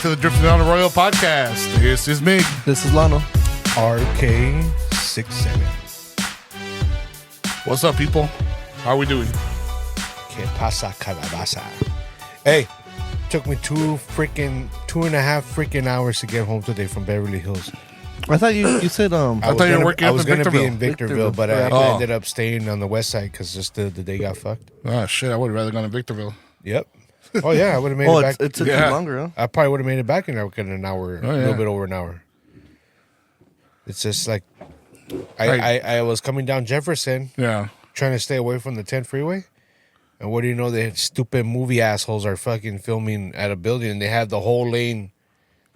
to the Drifting on Arroyo podcast. This is Mig. This is Lano. RK67. What's up, people? How are we doing? Que pasa calabaza? Hey, took me 2.5 freaking hours to get home today from Beverly Hills. I thought you said I thought you were working I up was in gonna be Victorville. in Victorville, but Victorville. I Oh. ended up staying on the west side because just the day got fucked. Oh shit! I would have rather gone to Victorville. Yep. Oh yeah, I would have made it back. it took Yeah. you longer, huh? I probably would have made it back in an hour, Oh, a yeah. little bit over an hour. It's just like Right. I was coming down Jefferson, Yeah. trying to stay away from the 10 freeway. And what do you know? The stupid movie assholes are fucking filming at a building. And they have the whole lane,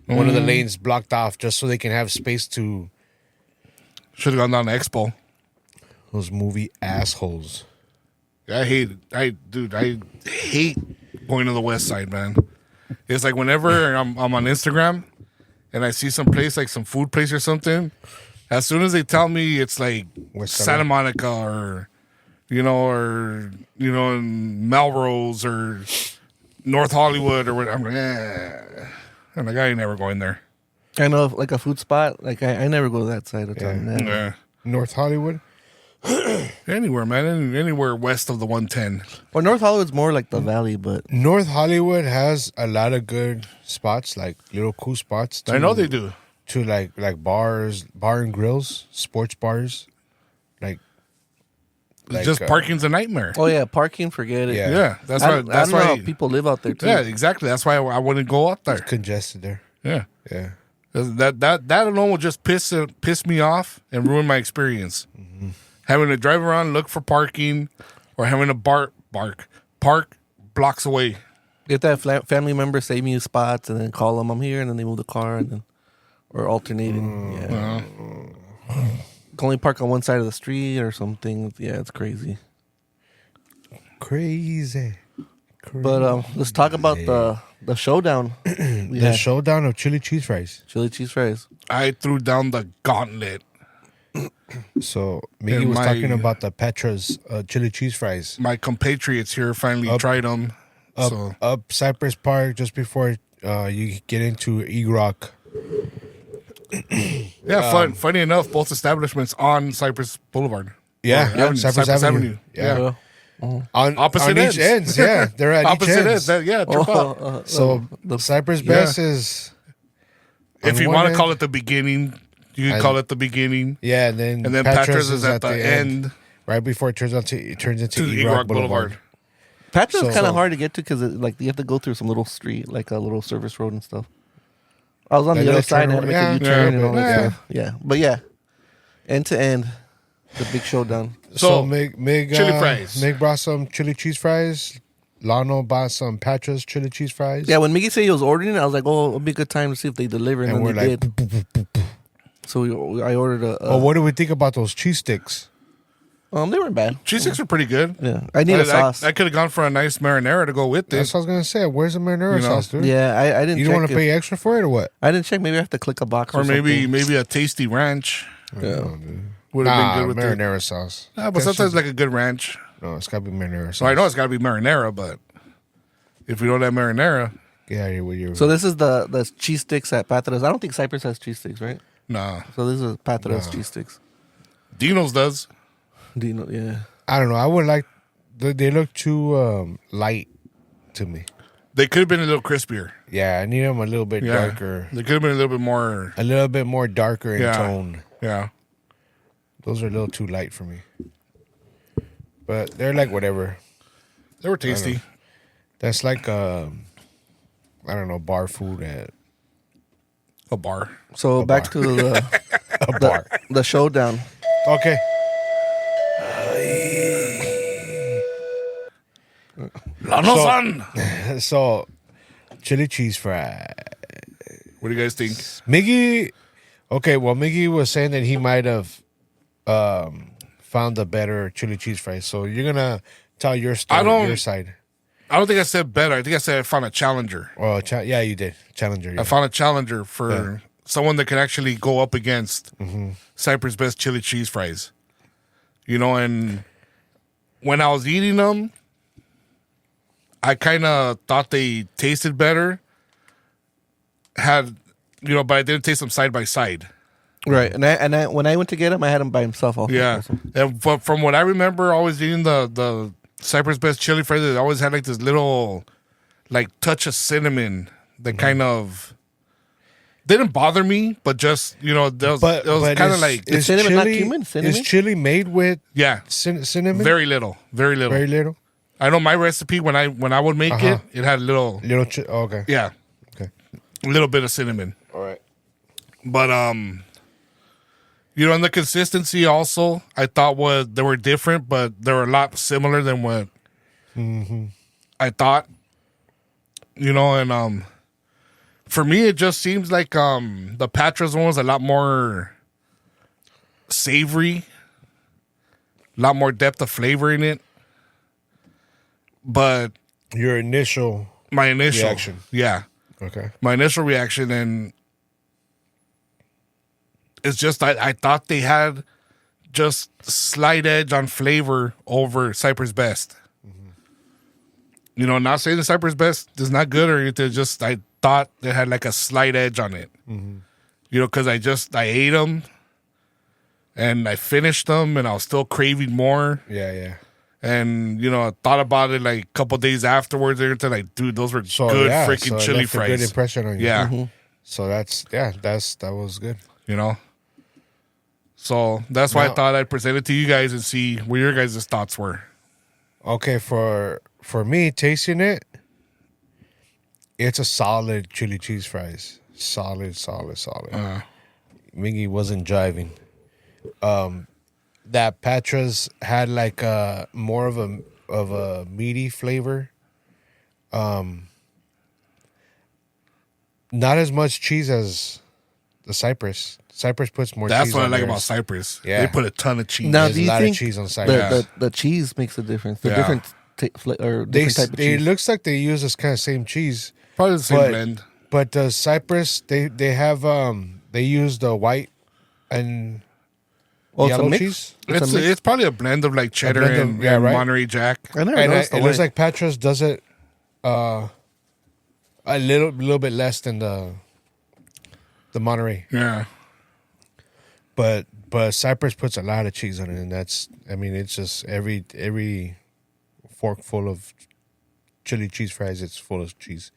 one of the lanes blocked off just so they can have space to Should have gone down to Expo. those movie assholes. I hate it. I hate going to the west side, man. It's like whenever I'm on Instagram and I see some place, like some food place or something, as soon as they tell me it's like West side. Santa Monica or in Melrose or North Hollywood or what, I'm like, I'm like, I ain't never going there. I know, like a food spot. Like I never go to that side of town. Yeah. Yeah. Yeah. North Hollywood? Anywhere, man. Anywhere west of the 110. Well, North Hollywood's more like the valley, but North Hollywood has a lot of good spots, like little cool spots. I know they do. To like bars, bar and grills, sports bars. Like Just parking's a nightmare. oh yeah, parking, forget it. Yeah. Yeah, that's I why. don't That's know why. how people live out there too. Yeah, exactly. That's why I wouldn't go out there. congested there. Yeah, Yeah. that alone will just piss me off and ruin my experience. Having to drive around, look for parking, or having to park blocks away. Get that family member saving you spots, and then call them. I'm here, and then they move the car, and then or alternating. Yeah, can only park on one side of the street or something. Yeah, it's crazy. Crazy. But let's talk about the showdown. We The had showdown of chili cheese fries. chili cheese fries. I threw down the gauntlet. So Miggy And was my- talking about the Petra's chili cheese fries My compatriots here finally tried them. So up Cypress Park just before you get into E-Rock. yeah, funny enough, both establishments on Cypress Boulevard. Yeah, Or Cypress Avenue. Yeah. On Opposite each ends. Yeah, they're at Opposite each ends. ends. Yeah, trip up. So the Cypress Best is If on you one want to end. call it the beginning, you can And- call it the beginning. yeah, and then Patras is at the end. right before it turns into To E-Rock E-Rock Boulevard. Patra's So- kind of hard to get to because like you have to go through some little street, like a little service road and stuff. I was on That the other little side, I had to make turn- a U-turn and all that yeah. stuff. Yeah, but yeah, end to end, the big showdown. So So, Mig chili fries. Mig brought some chili cheese fries. Lano bought some Patras chili cheese fries. Yeah, when Miggy said he was ordering it, I was like, "Oh, it'll be a good time to see if they deliver," and, and we're then they like, did. So I ordered a. oh, what do we think about those cheese sticks? They weren't bad. cheese sticks are pretty good. Yeah, I need a sauce. I could have gone for a nice marinara to go with That's this. what I was gonna say. Where's the marinara You know, sauce, dude? yeah, I didn't. You don't check want to if- pay extra for it or what? I didn't check. Maybe I have to click a box Or maybe something. a tasty ranch Yeah. would have Nah, been good with it. marinara sauce. Yeah, but That's sometimes just- like a good ranch. no, it's gotta be marinara sauce. So I know it's got to be marinara, but if we don't have marinara, Get out of here with your. So this is the cheese sticks at Patra's. I don't think Cypress has cheese sticks, right? nah. So this is Patra's cheese sticks. Dino's does. Do you know? Yeah. I don't know. I would like. They look too light to me. They could have been a little crispier. Yeah, I need them a little bit Yeah. darker, They could have been a little bit more. a little bit more darker in Yeah. tone. Yeah. Those are a little too light for me. But they're like whatever. They were tasty. That's like I don't know, bar food at A bar. So back to a bar. the showdown. Okay. Lano-san! So, chili cheese fry. What do you guys think? Miggy. Okay, well, Miggy was saying that he might have found a better chili cheese fry. So you're gonna tell your story, your side. I don't think I said better. I think I said I found a challenger. Oh, yeah, you did. Challenger. Yeah. I found a challenger for someone that can actually go up against Cypress Best chili cheese fries. You know, and when I was eating them, I kind of thought they tasted better. had, but I didn't taste them side by side. Right, and I when I went to get him, I had him by himself. Also, Yeah, also. but from what I remember, always eating the Cypress Best chili fries, it always had like this little, like touch of cinnamon that kind of didn't bother me, but just it was kind of like Is cinnamon not cumin? Cinnamon? Is chili made with yeah, cinnamon? very little. Very little. I know my recipe when I would make it had a little okay. yeah, Okay. a little bit of cinnamon. All right. But and the consistency also I thought they were different, but they were a lot similar than what I thought. And for me it just seems like the Patras one was a lot more savory, a lot more depth of flavor in it. But my initial reaction, yeah, okay, my initial reaction, and it's just I thought they had just slight edge on flavor over Cypress Best. Not saying the Cypress Best is not good or anything. Just I thought they had like a slight edge on it. Because I ate them and I finished them and I was still craving more. Yeah. And I thought about it like a couple days afterwards. And like, dude, those were good freaking chili left fries. A good impression on you. Yeah. So that was good. So that's why I thought I'd present it to you guys and see what your guys' thoughts were. Okay, for me, tasting it, it's a solid chili cheese fries. Solid. Miggy wasn't jiving. That Patras had like more of a meaty flavor. Not as much cheese as the Cypress. Cypress puts more cheese. That's what I on like theirs. about Cypress. Yeah. They put a ton of cheese. Now, There's do a you lot think of cheese on Cypress. the cheese makes a difference? The Yeah. different different type of It cheese. looks like they use this kind of same cheese. Probably the same blend. But the Cypress, they have they use the white and Well, it's a yellow mix. cheese. It's probably a blend of like cheddar blend of- and, yeah, and right. Monterey Jack. I never And noticed it the looks white. like Patras does it a little bit less than the Monterey. Yeah. But Cypress puts a lot of cheese on it, and it's just every fork full of chili cheese fries, it's full of cheese.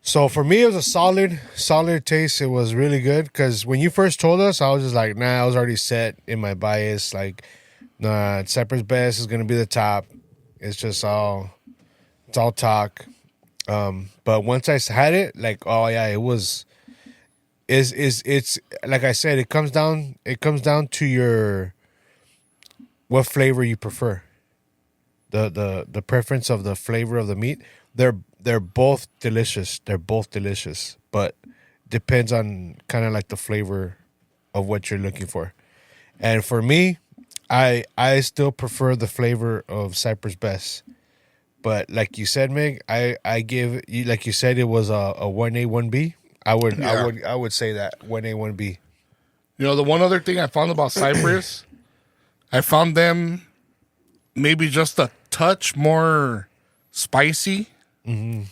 So for me, it was a solid taste. It was really good because when you first told us, I was just like, nah, I was already set in my bias. Like, nah, Cypress Best is gonna be the top. It's all talk. But once I had it, like, oh yeah, it was. It's like I said, it comes down to what flavor you prefer. The preference of the flavor of the meat. They're both delicious. But depends on kind of like the flavor of what you're looking for. And for me, I still prefer the flavor of Cypress Best. But like you said, Meg, I give you, like you said, it was a 1A 1B. I would say that 1A 1B. The one other thing I found about Cypress, I found them maybe just a touch more spicy, and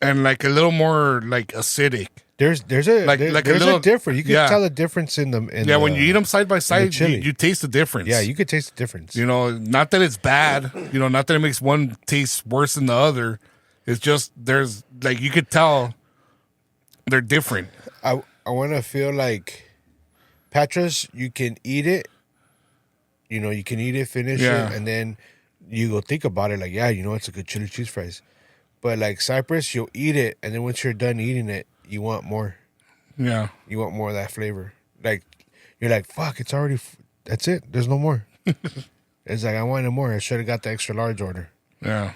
like a little more like acidic. There's a difference. You can tell the difference in them. When you eat them side by side, chili. you taste the difference. Yeah, you could taste the difference. Not that it's bad. Not that it makes one taste worse than the other. It's just there's like you could tell they're different. I want to feel like Patras. You can eat it. You can eat it, finish it, and then you go think about it. Like, yeah, it's a good chili cheese fries. But like Cypress, you'll eat it, and then once you're done eating it, you want more. Yeah, you want more of that flavor. Like you're like, fuck, it's already. That's it. There's no more. It's like I wanted more. I should have got the extra large order. Yeah.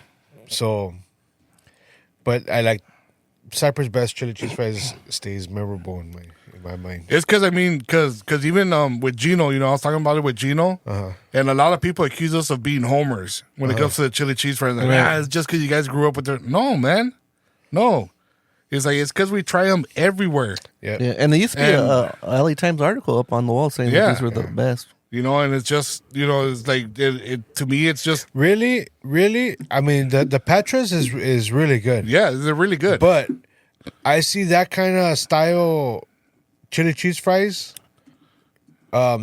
So, but I like Cypress Best chili cheese fries stays memorable in my mind. It's because because even with Gino, I was talking about it with Gino, and a lot of people accuse us of being homers when it comes to the chili cheese fries. Like, it's just because you guys grew up with their. No, man, no. It's like it's because we try them everywhere. Yeah, and there used to be a LA Times article up on the wall saying that these were the best. And it's just it's like it to me it's just really. I mean, the Patras is really good. Yeah, they're really good. But I see that kind of style chili cheese fries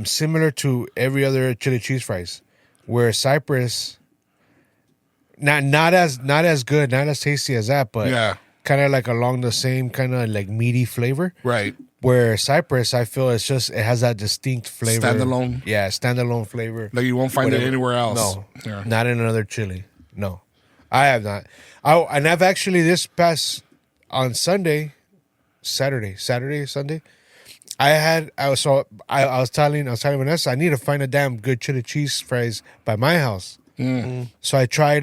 similar to every other chili cheese fries, where Cypress not as good, not as tasty as that, but Yeah. kind of like along the same kind of like meaty flavor. Right. Where Cypress, I feel it has that distinct flavor. Standalone. Yeah, standalone flavor. Like you won't find Whatever. it anywhere else. No, Yeah. not in another chili. No, I have not. And I've actually this past on Sunday, Sunday. I was telling Vanessa I need to find a damn good chili cheese fries by my house. So I tried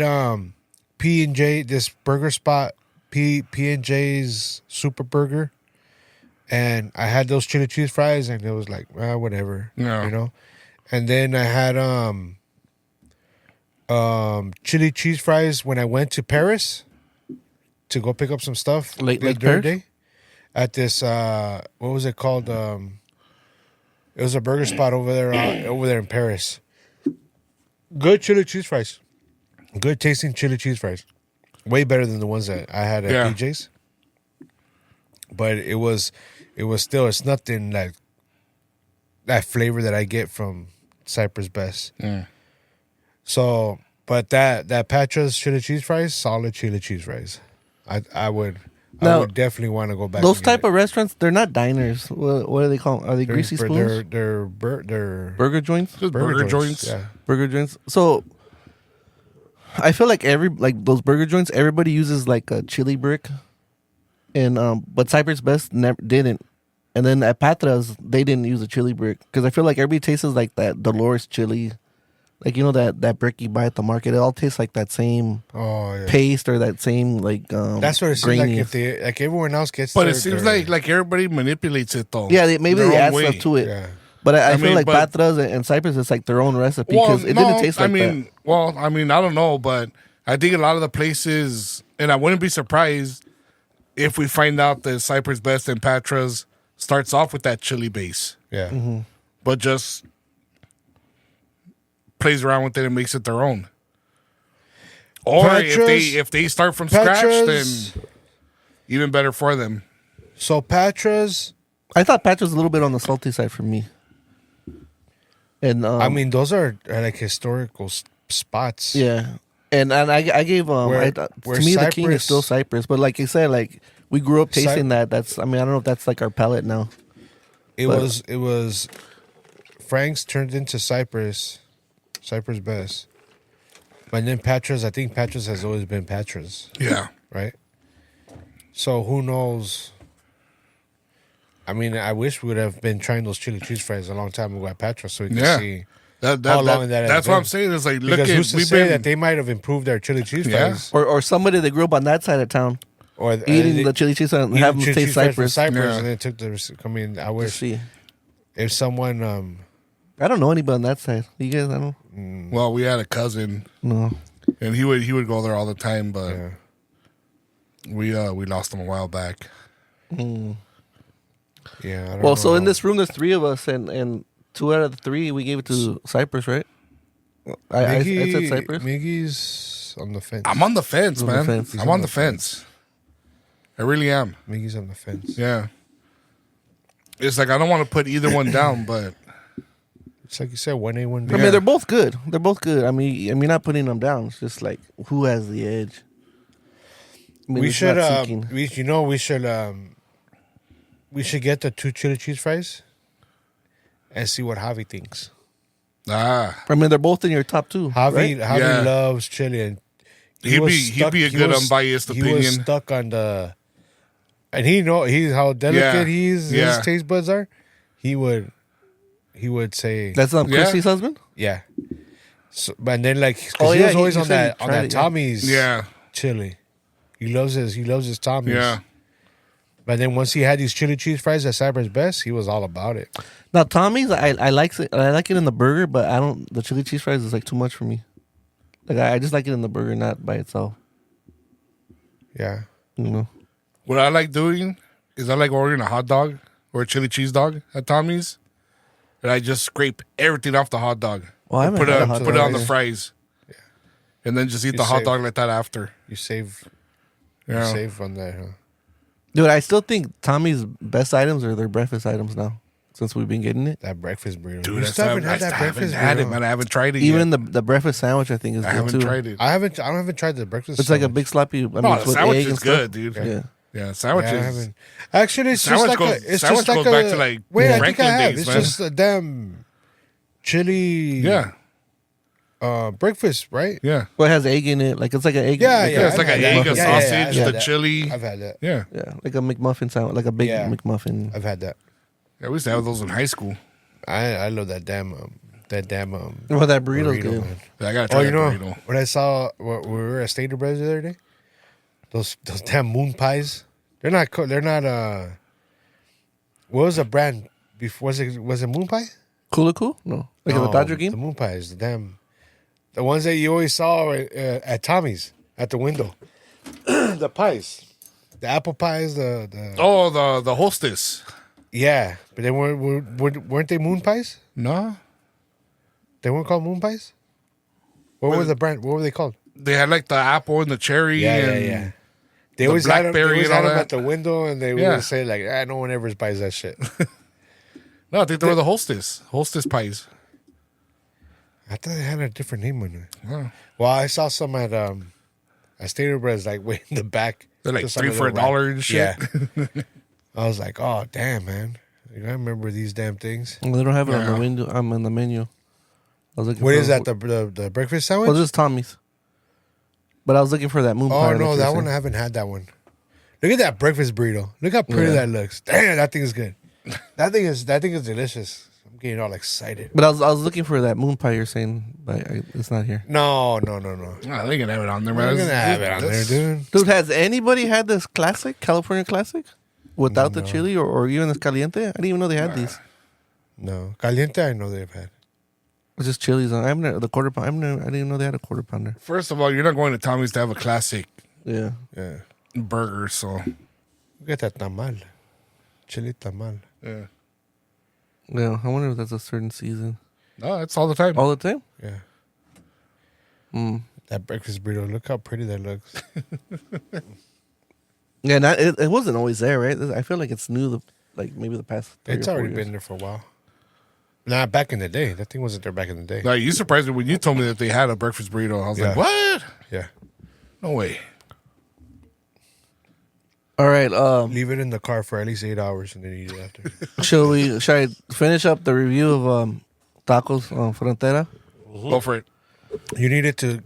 P&J, this burger spot, P&J's Super Burger, and I had those chili cheese fries, and it was like, whatever, Yeah. you know. And then I had chili cheese fries when I went to Paris to go pick up some stuff Late the other Paris? day at this what was it called? It was a burger spot over there in Paris. Good chili cheese fries. Good tasting chili cheese fries. Way better than the ones that I had at PJ's. But it was still, it's nothing like that flavor that I get from Cypress Best. So, but that Patra's chili cheese fries, solid chili cheese fries. I would definitely want to go back. Those type of restaurants, they're not diners. What do they call them? Are they greasy spoons? They're Burger joints? Just burger joints. Yeah. Burger joints. So I feel like those burger joints, everybody uses like a chili brick, and but Cypress Best didn't. And then at Patra's, they didn't use a chili brick because I feel like everybody tastes like that Dolores chili, like that brick you buy at the market. It all tastes like that same paste or that same like. That's what it seems like. If they like everyone else gets, But it seems like everybody manipulates it though. Yeah, maybe their they own add way. stuff to it. Yeah. But I mean, feel like but- Patra's and Cypress, it's like their own recipe because it didn't taste like that. I don't know, but I think a lot of the places, and I wouldn't be surprised if we find out that Cypress Best and Patra's starts off with that chili base, Yeah. but just plays around with it and makes it their own. Or if they start from scratch, Patra's- then even better for them. So Patra's, I thought Patra's was a little bit on the salty side for me. And I mean, those are like historical spots. yeah, and I gave Where to me the king is Cypress- still Cypress, but like you said, like we grew up tasting that. That's I don't know if that's like our palate now. It was Frank's turned into Cypress Best. But then Patra's, I think Patra's has always been Patra's, Yeah. right? So who knows? I mean, I wish we would have been trying those chili cheese fries a long time ago at Patra's so we could see how long that has that's been. what I'm saying. It's like, look Because at who's to say that they might have improved their chili cheese Yeah. fries? Or somebody that grew up on that side of town Or eating the chili cheese and eating have them chili taste cheese fries from Cypress. Yeah. and then took the. I mean, I To wish see. if someone. I don't know anybody on that side. You guys, I don't Well, we had a cousin, know. and he would go there all the time, but Yeah. we lost him a while back. Yeah. I don't Well, know so in how- this room, there's three of us, and 2 out of the 3 we gave it to Cypress, right? I said Cypress. Miggy's on the fence. I'm on the fence, On the man. fence. I'm on the fence. I really am. Miggy's on the fence. Yeah. It's like I don't want to put either one down, but It's like you said, 1A, 1B. I mean, they're both good. They're both good. I mean, you're not putting them down. It's just like who has the edge. I mean, we it's should, not seeking. we should get the 2 chili cheese fries and see what Javi thinks. I mean, they're both in your top 2. Javi right? Yeah. loves chili, and he'd be a good unbiased He was opinion. stuck on the, and he's how delicate his taste buds are. He would say That's Christy's husband. yeah. So, but then like, 'cause Oh, he yeah, was always you on said that you tried it, yeah. Tommy's Yeah. chili. He loves his Tommy's. Yeah. But then once he had these chili cheese fries at Cypress Best, he was all about it. Now Tommy's, I like it in the burger, but I don't. The chili cheese fries is like too much for me. Like I just like it in the burger, not by itself. Yeah. You know. What I like doing is I like ordering a hot dog or a chili cheese dog at Tommy's, and I just scrape everything off the hot dog. Well, I and haven't put had it a hot put it dog on the either. fries, and then just eat You the hot save- dog like that after. You save Yeah. on that, huh? Dude, I still think Tommy's best items are their breakfast items now. Since we've been getting it, That breakfast burrito. Dude, You I still haven't had that haven't breakfast had it, burrito. man. I haven't tried it even yet. the breakfast sandwich, I think is I good haven't too. tried it. I haven't tried the breakfast. It's like a sandwich. big sloppy. I mean, No, it's the with sandwich egg and is stuff. good, dude. Yeah. Yeah, sandwiches. Yeah, I haven't. Actually, it's just Sandwich like goes- it's sandwich just like goes a. back to, like, wait, I think I Franklin have. days, It's man. just a damn chili. Yeah, Breakfast, right? yeah. Well, it has egg in it. Like it's like an egg. Yeah, like yeah. Yeah, it's like I've an had egg, that. a Yeah, yeah, sausage, I've had the that. chili. I've had that. Yeah, Yeah, like a McMuffin sandwich, like a big Yeah. McMuffin. I've had that. yeah. We used to have those in high school. I love that damn Well, that burrito's good. man. Yeah, I gotta try Oh, you that know burrito. what I saw? When we were at Stater Brothers the other day. Those damn moon pies. They're not. What was the brand before? Was it moon pie? Cool? No, like in the Dodger The game. moon pies. The ones that you always saw at Tommy's at the window. The pies, the apple pies. The Oh, the hostess. yeah, but they weren't they moon pies? No, They weren't called moon pies. What was the brand? What were they called? they had like the apple and the cherry. and They the always had them, blackberry and all that. at the window, and they Yeah. would say like, "No one ever buys that shit." No, I think they were the hostess pies. I thought they had a different name on it. Wow. Well, I saw some at Stater Brothers, like way in the back. They're like just on $3 a for little $1 rack. and shit. Yeah. I was like, "Oh damn, man! Like, I remember these damn things." Well, they don't have it on Yeah. the window. I'm on the menu. I was looking. What for is that? The breakfast sandwich? Well, just Tommy's. But I was looking for that moon Oh pie. no, you that were one I saying. haven't had that one. Look at that breakfast burrito. Look how pretty Yeah. that looks. Damn, that thing is good. That thing is delicious. I'm getting all excited. But I was looking for that moon pie you're saying, but it's not here. No. Oh, they can have it on there, man. I'm gonna have it on there, dude. Dude, has anybody had this classic California classic without the chili or even this caliente? I didn't even know they had these. No, caliente. I know they've had. It's just chilies on. The quarter pound. I didn't even know they had a quarter pounder. First of all, you're not going to Tommy's to have a classic Yeah. Yeah, burger, so look at that tamal, chili tamal. yeah. Yeah. I wonder if that's a certain season. No, it's all the time. All the time? Yeah, Mm. that breakfast burrito. Look how pretty that looks. Yeah, it wasn't always there, right? I feel like it's new, like maybe the past 3 It's or 4 already years. been there for a while. Nah, back in the day, that thing wasn't there back in the day. No, you surprised me when you told me that they had a breakfast burrito. I was like, Yeah. what? Yeah, No way. All right. leave it in the car for at least 8 hours and then eat it after. Should I finish up the review of tacos Frontera? Go for it. You needed to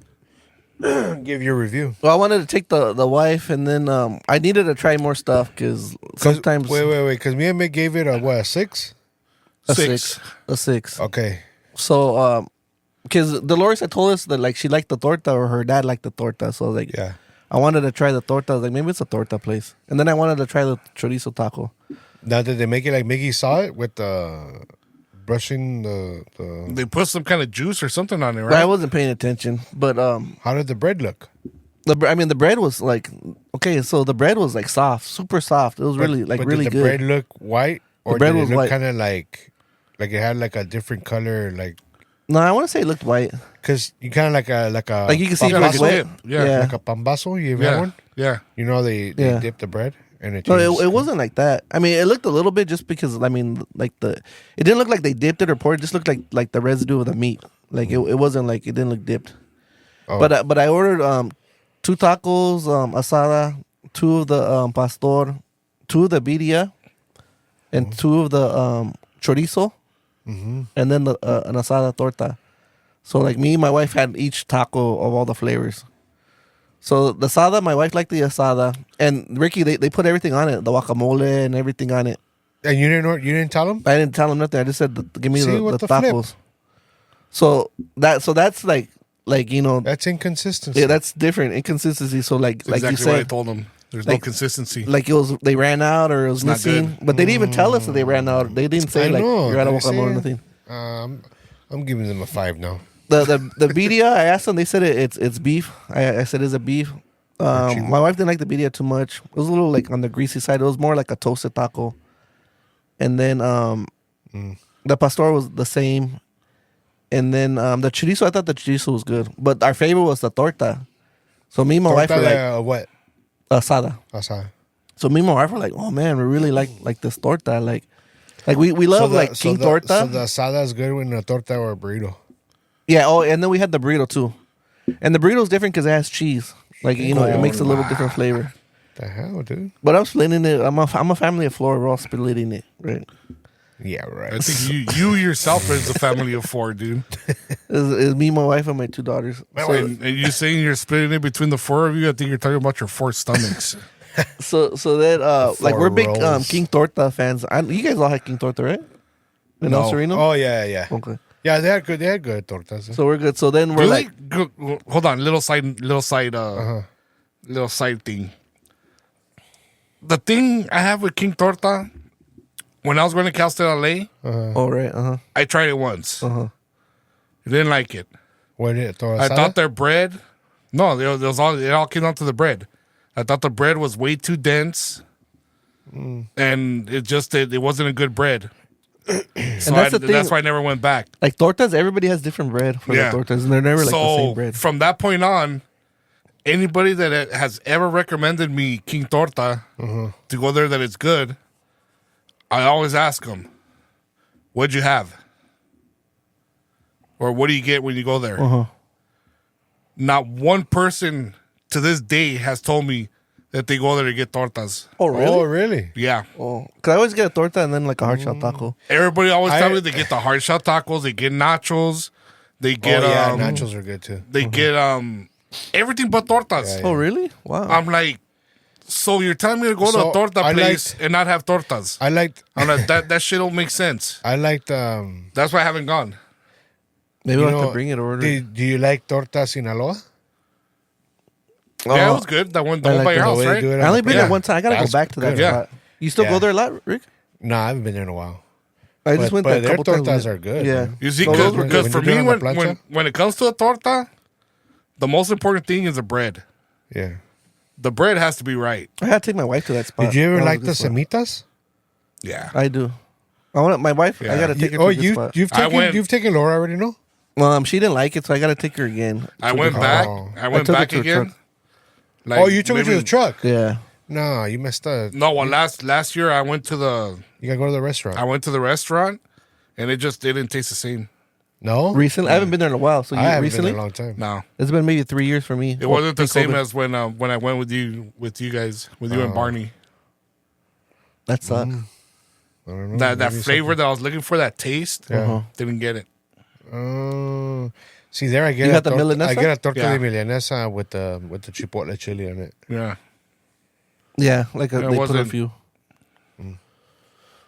give your review. Well, I wanted to take the wife, and then I needed to try more stuff because sometimes Wait, because me and Mick gave it a 6? a 6. a 6. Okay. So, because Dolores had told us that like she liked the torta or her dad liked the torta, so I was like, Yeah. I wanted to try the torta. I was like, maybe it's a torta place, and then I wanted to try the chorizo taco. Now, did they make it like Mickey saw it with the brushing the They put some kind of juice or something on it, But I right? wasn't paying attention, but How did the bread look? the bread was like okay, so the bread was like soft, super soft. It was really But really did the good. bread look white? Or bread did was it look white. kind of like it had like a different color, like No, I want to say it looked white. because you kind of like a Like you can see if it was pambazo? wet. Yeah. like a pambazo. You ever Yeah. had one? Yeah. You know they Yeah. dip the bread and it. No, changes. it wasn't like that. I mean, it looked a little bit just because I mean, like it didn't look like they dipped it or poured. It just looked like the residue of the meat. Like it wasn't like it didn't look dipped. Oh. But I ordered 2 tacos asada, 2 of the pastor, 2 of the birria, and 2 of the chorizo, and then an asada torta. So like me and my wife had each taco of all the flavors. So the asada, my wife liked the asada, and Ricky they put everything on it, the guacamole and everything on it. And you didn't tell them? I didn't tell him nothing. I just said, "Give me See, the what the flip? tacos." So that's like you know, That's inconsistency. yeah, that's different inconsistency. So like That's you exactly what I said, told them. There's no like- consistency. like it was they ran out or it was It's not missing, good. but they didn't even tell us that they ran out. They didn't say I like know, you're out of they guacamole or say- nothing. I'm giving them a 5 now. The birria, I asked them. They said it's beef. I said is it beef. My wife didn't like the birria too much. It was a little like on the greasy side. It was more like a toasted taco. And then the pastor was the same. And then the chorizo, I thought the chorizo was good, but our favorite was the torta. So me and my wife were like What? asada. Asada. So me and my wife were like, oh man, we really like this torta. Like we love king torta. So the asada is good with a torta or a burrito. Yeah. Oh, and then we had the burrito too, and the burrito's different because it has cheese. Like it makes a little different flavor. The hell, dude. But I'm splitting it. I'm a family of 4. We're all splitting it, right? Yeah, right. I think you yourself is a family of 4, dude. It's me, my wife, and my 2 daughters. And you saying you're splitting it between the 4 of you? I think you're talking about your 4 stomachs. So that like we're big rolls. King Torta fans. You guys all had King Torta, right? In No. El Sereno? Oh yeah. Okay. Yeah, they had good tortas. So we're good. So then we're Really? like, Hold on, little side thing. The thing I have with King Torta, when I was going to Cal State LA, oh right, I tried it once. I didn't like it. What is it? I thought their bread. No, it all came down to the bread. I thought the bread was way too dense, and it wasn't a good bread. So that's the thing. that's why I never went back. like tortas. Everybody has different bread for the tortas, and they're never like the same bread. From that point on, anybody that has ever recommended me King Torta to go there that it's good, I always ask them, what'd you have? Or what do you get when you go there? Not one person to this day has told me that they go there to get tortas. Oh really? Oh really? Yeah. Oh, cause I always get a torta and then like a hard shell taco. Everybody always tells me they get the hard shell tacos, they get nachos, they get nachos are good too. they get everything but tortas. Oh really? Wow. I'm like, so you're telling me to go to So, a torta I place and not have tortas? I liked I'm like, that shit don't make sense. I liked That's why I haven't gone. Maybe you we'll have know, to bring it or order. do you like torta Sinaloa? Yeah, it was good. That one, the I one like by your the house, way they right? do it. I only been Yeah. there one time. I gotta go That's back to that good. Yeah. spot. You still Yeah. go there a lot, Rick? No, I haven't been there in a while. I just went there a their couple times. tortas are good. Yeah. man. You see, So those were because good. for When you me, do it on the when it comes to a torta, the most important thing is the bread. Yeah. The bread has to be right. I had to take my wife to that spot. Did you ever That was like a the good spot. semitas? Yeah. I do. I want my wife. I Yeah. gotta take her to a good spot. You've taken Laura already, no? She didn't like it, so I gotta take her again. I went back. Oh. I went took her back to a again. truck. Like, Oh, you took her to maybe- the truck? Yeah. No, you messed up. No, well, last year I went to the restaurant, and it didn't taste the same. No? Recently, I haven't been there in a while. So I haven't recently, been there a long time. No, it's been maybe 3 years for me. it wasn't the same pre-COVID. as when I went with you guys, with you and Barney. That sucks. I don't know. That maybe flavor that I was looking for, that taste, didn't get it. See, there I get You a got the torta, milanesa? I get a torta Yeah. de milanesa with the chipotle chili on it. Yeah. Yeah, like It they put a wasn't- few. Mm.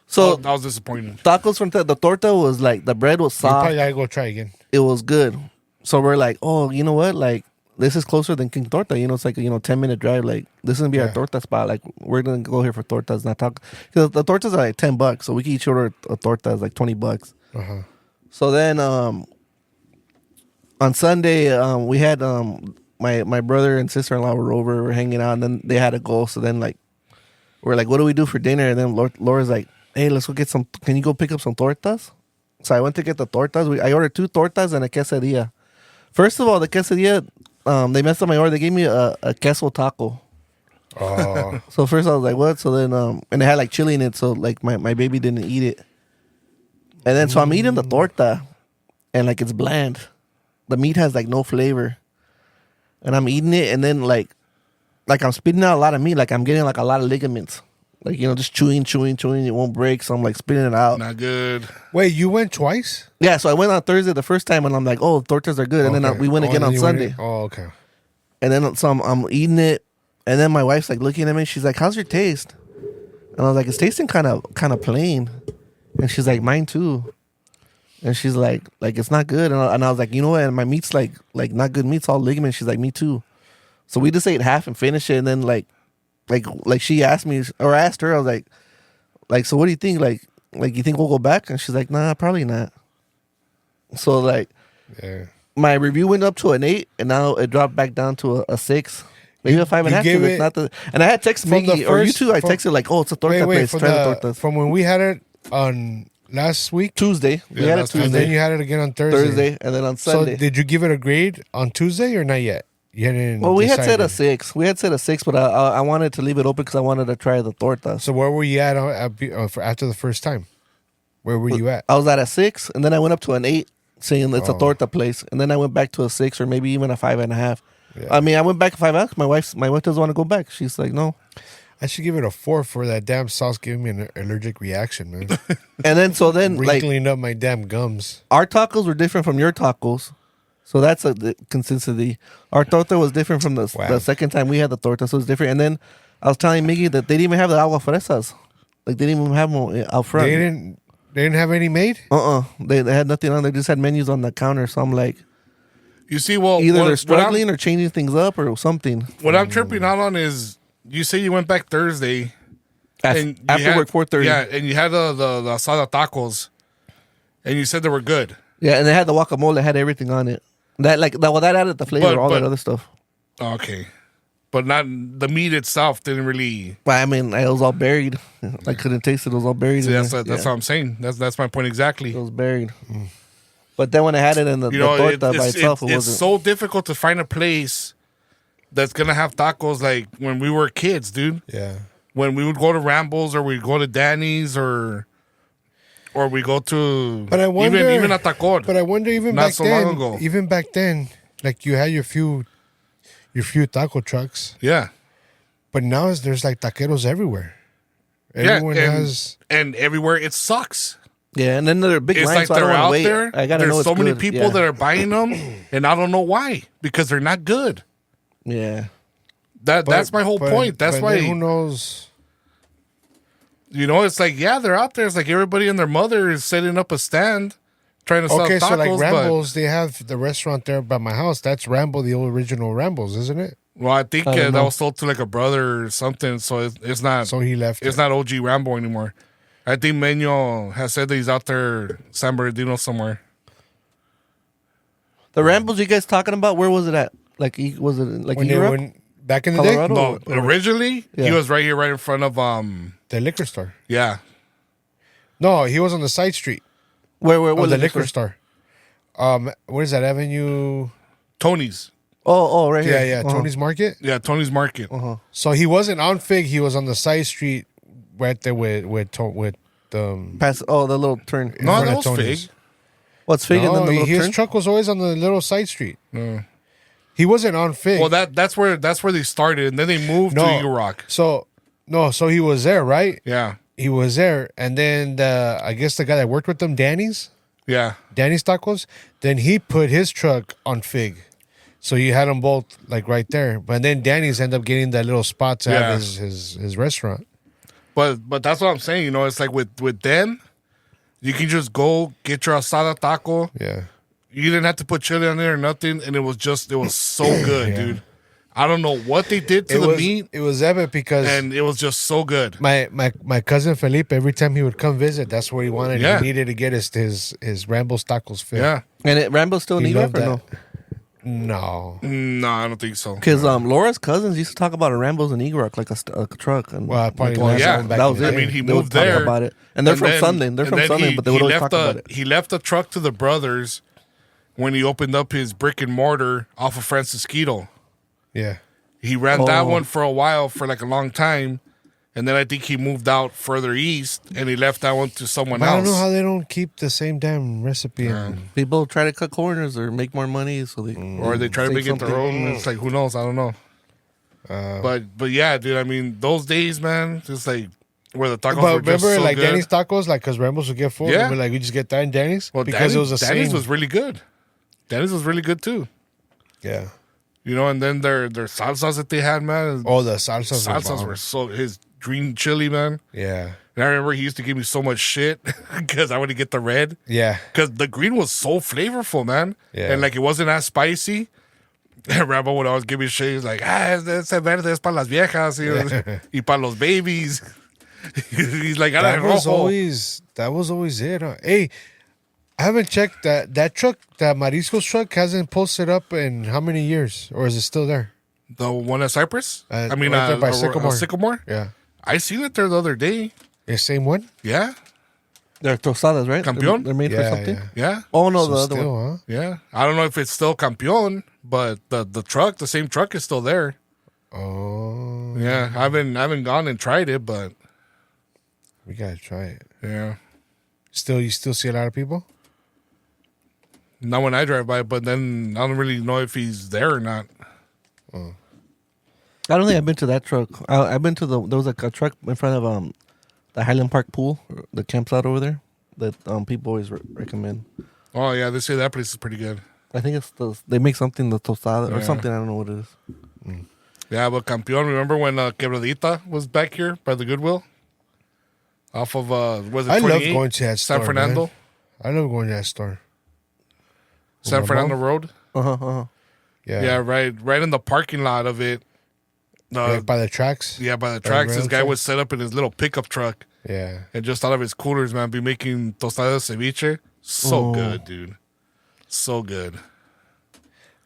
So That was disappointing. tacos from the torta was like the bread was You probably soft. gotta go try again. It was good. So we're like, oh, you know what? Like this is closer than King Torta. You know, it's like 10-minute drive. Like this is gonna be our Yeah. torta spot. Like we're gonna go here for tortas, not tacos. Because the tortas are like $10, so we can each order a torta is like $20. So then on Sunday we had my brother and sister-in-law were over, we're hanging out, and then they had to go. So then like we're like, what do we do for dinner? And then Laura's like, hey, let's go get some. Can you go pick up some tortas? So I went to get the tortas. I ordered 2 tortas and a quesadilla. First of all, the quesadilla, they messed up my order. They gave me a queso taco. Oh, So first I was like, what? So then, and it had like chili in it. So like my baby didn't eat it. And then so I'm eating the torta, and like it's bland. The meat has like no flavor. And I'm eating it, and then like I'm spitting out a lot of meat. Like I'm getting like a lot of ligaments. Like, just chewing. It won't break. So I'm like spitting it out. Not good. wait, you went twice? Yeah, so I went on Thursday the first time, and I'm like, oh, tortas are good. And then Okay. we went again then on you Sunday. Oh, okay. And then so I'm eating it, and then my wife's like looking at me. She's like, "How's your taste?" And I was like, "It's tasting kind of plain." And she's like, "Mine too." And she's like it's not good. And I was like, you know what? And my meat's like not good meat. It's all ligament. She's like, me too. So we just ate half and finished it. And then like she asked me, or I asked her, I was like, so what do you think? Like you think we'll go back? And she's like, nah, probably not. So like Yeah. my review went up to an 8, and now it dropped back down to a 6. Maybe a 5.5. gave It's it- not the. And I had texted From the Miggy or you first- two. I from- texted like, oh, it's a torta place. from, Try the tortas. from when we had it on last week, Tuesday. We Yeah, had it last and Tuesday. then you had it again on Thursday. Thursday, and then on So Sunday. did you give it a grade on Tuesday or not yet? You hadn't Well, we had said a decided. 6. We had said a 6, but I wanted to leave it open because I wanted to try the tortas. So where were you at after the first time? Where were you at? I was at a 6, and then I went up to an 8, saying it's a Oh. torta place, and then I went back to a 6 or maybe even a 5.5. Yeah. I mean, I went back to 5.5. My wife doesn't want to go back. She's like, no. I should give it a 4 for that damn sauce giving me an allergic reaction, man. And then like Wrinkling up my damn gums. our tacos were different from your tacos, so that's the consistency. Our torta was different from the Wow. second time we had the torta, so it was different. And then I was telling Miggy that they didn't even have the agua fresas, like they didn't even have them out front. They didn't have any made? They had nothing on. They just had menus on the counter. So I'm like, You see, well, either what- they're struggling or changing things up or something. What I'm tripping out on is you say you went back Thursday. And you After had- work 4:30. Yeah, and you had the asada tacos, and you said they were good. Yeah, and they had the guacamole, had everything on it. That added the flavor, all that other stuff. Okay, but not the meat itself didn't really. But I mean, it was all buried. I couldn't taste it. It was all buried. See, in that's there. that's Yeah. what I'm saying. That's my point exactly. It was buried. But then when I had it in the You know, torta by it's itself, it it's wasn't. so difficult to find a place that's gonna have tacos like when we were kids, dude. Yeah. When we would go to Rambles or we'd go to Danny's or we go to But I wonder, even a Tacor. But I wonder even Not back so then. long ago. Even back then, like you had your few taco trucks, Yeah. but now there's like taqueros everywhere. Yeah, Everyone has. and everywhere it sucks. Yeah, and then there are big It's lines, like so I don't they're want to out wait. there. I gotta know There's it's so many good. people Yeah. that are buying them, and I don't know why because they're not good. Yeah. That's my whole point. That's but why then who knows? it's like they're out there. It's like everybody and their mother is setting up a stand trying to sell Okay, tacos. so like but, Rambles, they have the restaurant there by my house. That's Ramble, the old original Rambles, isn't it? well, I think I don't that know. was sold to like a brother or something. So it's not. So he left. It's not OG Rambo anymore. I think Menyo has said that he's out there San Bernardino somewhere. The Rambles you guys talking about, where was it at? Like, was it like when they Europe? went back in the Colorado? day, No, originally Yeah. he was right here, right in front of the liquor store. yeah. No, he was on the side street Where of the liquor liquor store. What is that Avenue? Tony's. Oh, right Yeah, here. yeah, Tony's Market. Yeah, Tony's Market. So he wasn't on Fig. He was on the side street right there with Past, the little turn. in No, front that of was Tony's. fake. What's Fig and then No, the little his turn? truck was always on the little side street. He wasn't on Fig. Well, that's where they started, and then they moved to Eagle Rock. So he was there, right? Yeah, He was there, and then I guess the guy that worked with them, Danny's Tacos. Then he put his truck on Fig, so you had them both like right there. But then Danny's ended up getting that little spot to have his restaurant. but that's what I'm saying. It's like with them, you can just go get your asada taco. Yeah. You didn't have to put chili on there or nothing, and it was so good, dude. I don't know what they did to the meat, It was epic because and it was just so good. my cousin Felipe, every time he would come visit, that's where he wanted. Yeah. He needed to get his Rambo's tacos filled. Yeah, And Rambo still He need up loved or no? that. No. no, I don't think so. Because Laura's cousins used to talk about a Rambo's in Eagle Rock, like a truck. And Well, I probably like, last yeah. one back that in was the it. day. I mean, he They would moved talk there, about it. And they're from then- Sunday. They're and from then Sunday, but they would always talk about it. He left the truck to the brothers when he opened up his brick and mortar off of Francisquito. Yeah. He ran that Oh. one for a while, for like a long time, and then I think he moved out further east, and he left that one to someone But I don't know else. how they don't keep the same damn recipe. People try to cut corners or make more money, so they Or they try to say make it their something. own. It's like, who knows? I don't know. But yeah, dude. I mean, those days, man, just like where the tacos were But just remember, so like good. Danny's tacos, like because Rambo's would get full. Yeah. Yeah. Like we just get that in Danny's Well, because it was the Danny's same. was really good. Danny's was really good too. Yeah. And then their salsas that they had, man. Oh, the salsas. salsas were so his green chili, man. Yeah. And I remember he used to give me so much shit because I would get the red. Yeah. Because the green was so flavorful, man. Yeah. And like it wasn't as spicy. And Rambo would always give me shit. He's like, ese verde es para las viejas y para los babies. He's like, That was rojo. always it. Huh? Hey, I haven't checked that truck. That Marisco's truck hasn't posted up in how many years, or is it still there? The one at Cypress? Right I there by Sycamore. Sycamore? Yeah. I seen it there the other day. The same one. Yeah. They're tostadas, right? Campeón? They're made for Yeah, something. yeah. Yeah. Oh no, So the other still, one. huh? Yeah. I don't know if it's still Campeón, but the truck, the same truck is still there. Oh, Yeah. I haven't gone and tried it, but we gotta try it. yeah. You still see a lot of people? Not when I drive by, but then I don't really know if he's there or not. I don't think I've been to that truck. I've been to there was like a truck in front of the Highland Park pool, the campsite over there that people always recommend. Oh yeah, they say that place is pretty good. I think they make something the tostada or Yeah. something. I don't know what it is. Yeah, but Campeón, remember when Quebradita was back here by the Goodwill? Off of was it I love 28? going to that San store, Fernando? man. I love going to that store. San my Fernando mom? Road? Yeah, Yeah, right in the parking lot of it. Right by the tracks. Yeah, by the tracks, this rail guy track? was set up in his little pickup truck. Yeah, And just out of his coolers, man, be making tostadas ceviche. So good, dude. So good.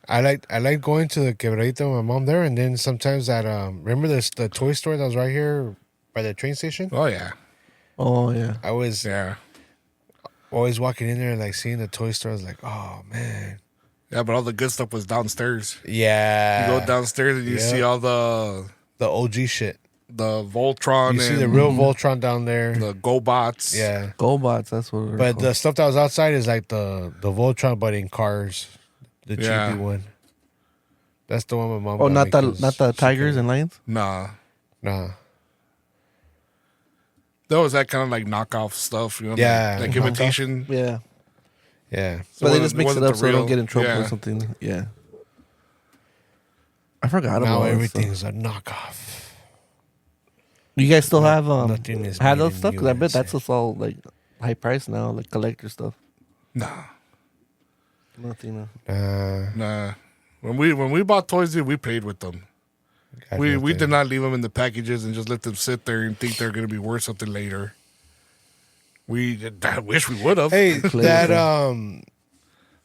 I like going to the Quebradita with my mom there, and then sometimes at remember the toy store that was right here by the train station. Oh, yeah. Oh yeah. I was Yeah. always walking in there, like seeing the toy store. I was like, oh man, Yeah, but all the good stuff was downstairs. yeah. You go downstairs and you Yeah. see all the OG shit. Voltron You see and the real Voltron down there. the GoBots. Yeah, GoBots. That's what. but the stuff that was outside is like the Voltron, but in cars, the Yeah. cheapy one. That's the one my mom. Oh, got not me the 'cause not the she tigers couldn't- and lions. Nah. Nah. That was that kind of like knockoff stuff, you know? Yeah. Like imitation. Yeah. Yeah. So But they it just mix it wasn't up the so they don't real- get in trouble yeah. or something. Yeah. I forgot Now about it. everything's a knockoff. You guys still have nothing is had made those in stuff? Because I bet USA. that's just all like high price now, like collector stuff. Nah. Nothing. Nah. When we bought toys, dude, we played with them. We did not leave them in the packages and just let them sit there and think they're going to be worth something later. I wish we would have. Hey, Play that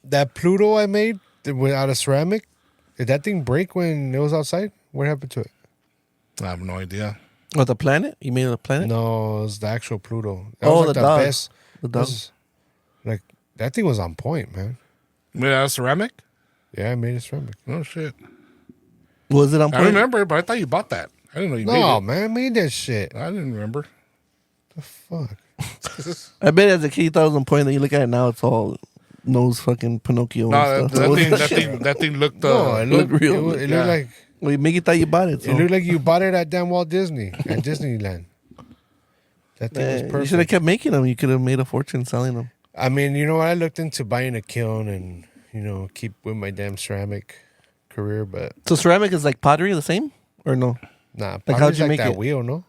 that Pluto I made out of ceramic, did that thing break when it was outside? What happened to it? I have no idea. Oh, the planet? You mean the planet? No, it was the actual Pluto. That Oh, was like the dog. best. The that dog. was- like that thing was on point, man. Made out of ceramic? Yeah, I made it ceramic. Oh shit! Was it on I point? remember, but I thought you bought that. I didn't know you made No, it. man, I made that shit. I didn't remember. The fuck? I bet as a kid you thought it was on point. Then you look at it now, it's all nose fucking Pinocchio No, and that, stuff. that thing looked. No, it looked looked real. It Yeah. looked like Well, Mickey thought you bought it. So. it looked like you bought it at damn Walt Disney at Disneyland. That thing was you perfect. should have kept making them. You could have made a fortune selling them. I mean, you know what? I looked into buying a kiln and keep with my damn ceramic career, but So ceramic is like pottery, the same or no? nah. Like, how'd Pottery's you like make that it? wheel, no?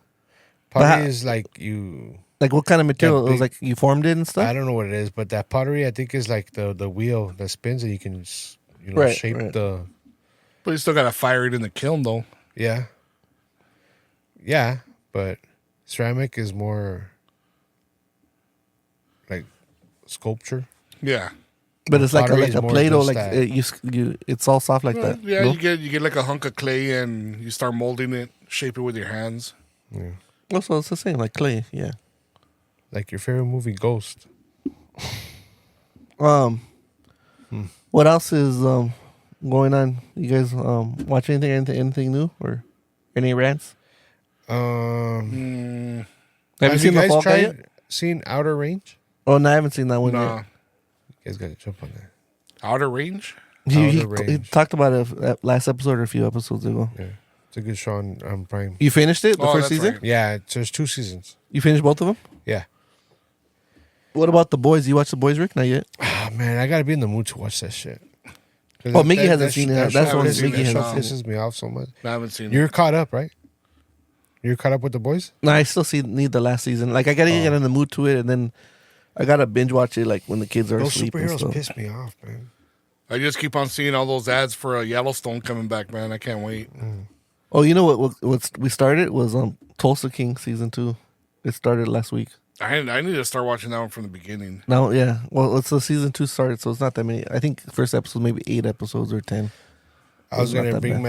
But Pottery how- is like you. Like what kind of material? It was big- like you formed it and stuff. I don't know what it is, but that pottery I think is like the wheel that spins and you can Right, shape right. the But you still gotta fire it in the kiln, though. yeah, but ceramic is more like sculpture. Yeah. But it's like Pottery like is a more Play-Doh. just Like that. it's all soft like that. Yeah, no? you get like a hunk of clay and you start molding it, shape it with your hands. Also, it's the same like clay. Yeah. Like your favorite movie, Ghost. What else is going on? You guys watch anything new or any rants? Have Have you seen the guys Fall Guy tried yet? seen Outer Range? Oh, no, I haven't seen that one Nah. yet. You guys gotta jump on that. Outer Range? He Outer Range. talked about it last episode or a few episodes ago. Yeah, it's a good show on Prime. You finished it, the Oh, first that's season? right. Yeah, there's 2 seasons. You finished both of them? Yeah. What about The Boys? You watched The Boys, Rick? Not yet. Ah, man, I gotta be in the mood to watch that shit. Oh, Mickey hasn't seen it. That That's show one pisses- Mickey that show hasn't seen pisses me off so much. I haven't seen You're it. caught up, right? You're caught up with The Boys? No, I still need the last season. Like, I gotta get in the mood to it, and then I gotta binge watch it, like, when the kids are Those asleep and superheroes stuff. piss me off, man. I just keep on seeing all those ads for Yellowstone coming back, man. I can't wait. Oh, you know what we started was Tulsa King season 2. It started last week. I need to start watching that one from the beginning. No, yeah. Well, it's the season 2 started, so it's not that many. I think first episode maybe 8 episodes or 10. I was It's not gonna that bring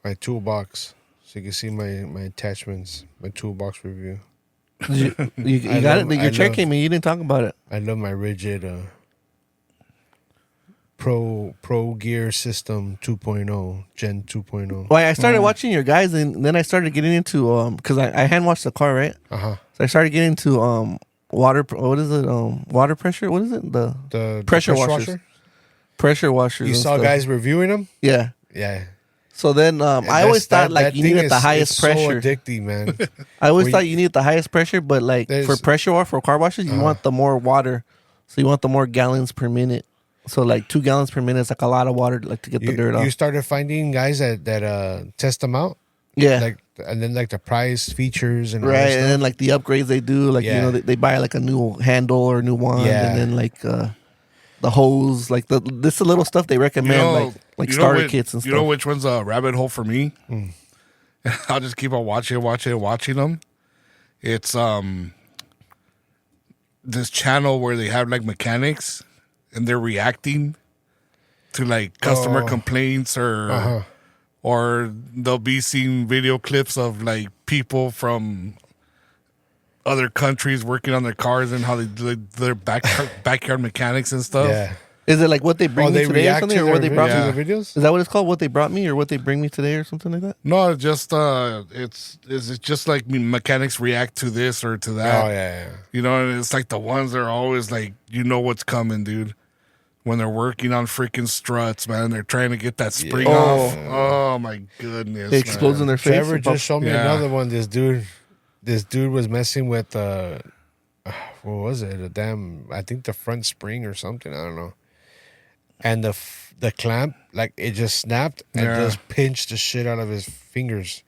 my toolbox so you can see my attachments, my toolbox review. You got it. Your chair came in. You didn't talk about it. I love my rigid Pro Gear System 2.0, Gen 2.0. Well, I started watching your guys, and then I started getting into because I hand washed the car, right? Uh-huh. So I started getting into water. What is it? Water pressure. What is it? The pressure washers. washer? Pressure washers. You and saw stuff. guys reviewing them? Yeah. Yeah. So then I always thought like you needed the highest pressure. So addicting, man. I always thought you needed the highest pressure, but like There's- for pressure wash for car washes, you want the more water. So you want the more gallons per minute. So like 2 gallons per minute is like a lot of water like to get the dirt off. You started finding guys that test them out? Yeah. Like, and then like the price, features, and all Right, that and stuff? then like the upgrades they do, like you know they buy like a new handle or a new wand, Yeah. and then like the hose, like this the little stuff they recommend, like you know starter which- kits and stuff. You know which one's a rabbit hole for me? I'll just keep on watching them. It's this channel where they have like mechanics and they're reacting to like customer complaints or they'll be seeing video clips of like people from other countries working on their cars and how they do their backyard mechanics and stuff. Yeah. Is it like what they bring me they today or react something, to or what their they brought Yeah. me? the videos? Is that what it's called? What they brought me, or what they bring me today, or something like that? No, just it's just like mechanics react to this or to that. Oh, yeah. You know, and it's like the ones that are always like, you know what's coming, dude. When they're working on freaking struts, man, they're trying to get that spring off. Oh my goodness! It explodes in their face. Trevor and pop- just showed me Yeah. another one. This dude was messing with what was it? I think the front spring or something. I don't know. And the clamp, like it just snapped and just pinched the shit out of his fingers.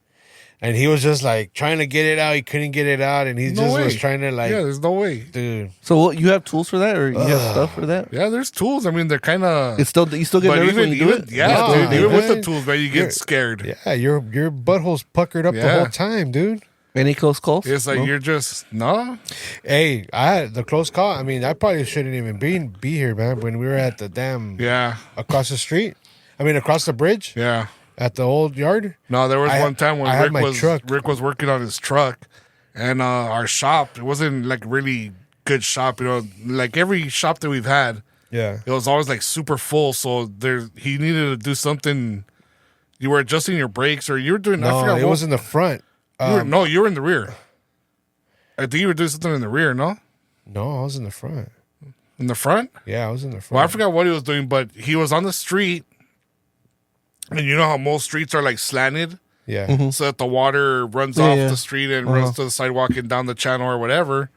And he was just like trying to get it out. He couldn't get it out, and he was trying to like, there's no way. dude. So what, you have tools for that, or you have stuff for that? Yeah, there's tools. I mean, they're kind of. It's still you still get nervous when you do it. Yeah, No, dude. Even with the man. tools, man, you You're- get scared. Yeah, your butthole's puckered up the Yeah. whole time, dude. Any close calls? It's like No? you're just no. Hey, I had the close call. I mean, I probably shouldn't even be here, man. When we were at the damn Yeah, across the street, across the bridge yeah. at the old yard. No, there was I one had- time when I had my truck. Rick was working on his truck, and our shop, it wasn't like really good shop. You know, like every shop that we've had, Yeah, it was always like super full. So he needed to do something. You were adjusting your brakes, or you were doing. I no, forgot it what- was in the front. you were in the rear. I think you were doing something in the rear. No, No, I was in the front. in the front. Yeah, I was in the front. Well, I forgot what he was doing, but he was on the street, and you know how most streets are like slanted, Yeah, so that the water runs Yeah, off yeah. the street and runs to the sidewalk and down the channel or whatever.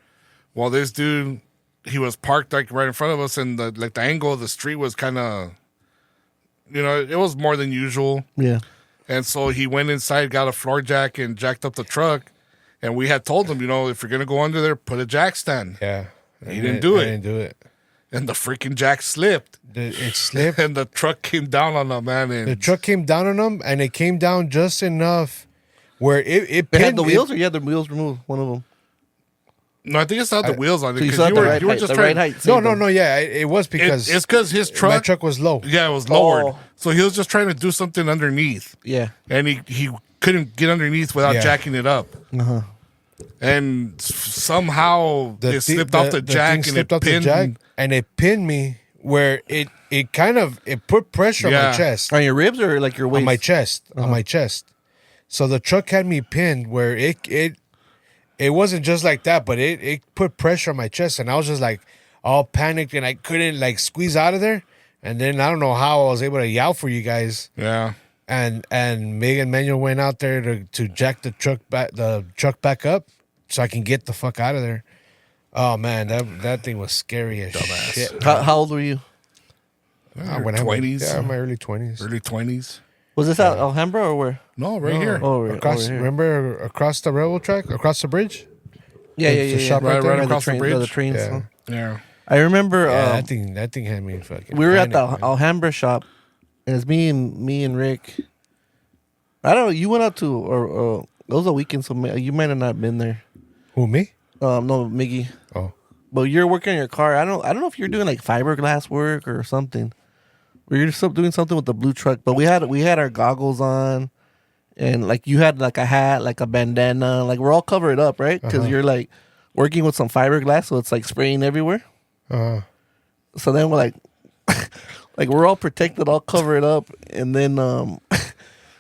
Well, this dude, he was parked like right in front of us, and the angle of the street was kind of, you know, it was more than usual. Yeah. And so he went inside, got a floor jack, and jacked up the truck. And we had told him, you know, if you're gonna go under there, put a jack stand. yeah. He didn't do I it. didn't do it. And the freaking jack slipped, It slipped. and the truck came down on him, man. And The truck came down on him, and it came down just enough where it It had pinned the wheels, or you had the wheels removed. One of them. no, I think it's not the wheels on it So you because still had you the were right you were height. just The trying. right height. No, saved no, them. no. Yeah, it was because It's because his my truck, truck was low. yeah, it was lowered. Oh. So he was just trying to do something underneath, Yeah. and he couldn't get underneath without Yeah. jacking it up. Uh-huh. And somehow it slipped off the jack thing and it slipped off the pinned. jack, and it pinned me where it put pressure on Yeah. my chest. On your ribs or like your waist? On my chest. On my chest. So the truck had me pinned where it wasn't just like that, but it put pressure on my chest, and I was just like all panicked, and I couldn't like squeeze out of there. And then I don't know how I was able to yell for you guys. Yeah. And Megan Manuel went out there to jack the truck back up so I can get the fuck out of there. Oh man, that thing was scary as shit. How old were you? When 20s. Yeah, my early 20s. Early 20s. Was this at Alhambra or where? No, right here. Oh, Across, over here. remember across the railroad track, across the bridge? Yeah, yeah, the yeah. shop yeah. right there? Right By across the train, bridge? by the trains. Yeah. Huh? Yeah. I remember Yeah, that thing had me fucking. we were at the panicked, man. Alhambra shop, and it's me and Rick. I don't know. You went out to or it was a weekend, so you might have not been there. Who, me? No, Miggy. Oh. But you're working on your car. I don't know if you're doing like fiberglass work or something. Or you're still doing something with the blue truck. But we had our goggles on, and like you had like a hat, like a bandana, like we're all covered up, right? Because you're like working with some fiberglass, so it's like spraying everywhere. So then we're like, like we're all protected, all covered up, and then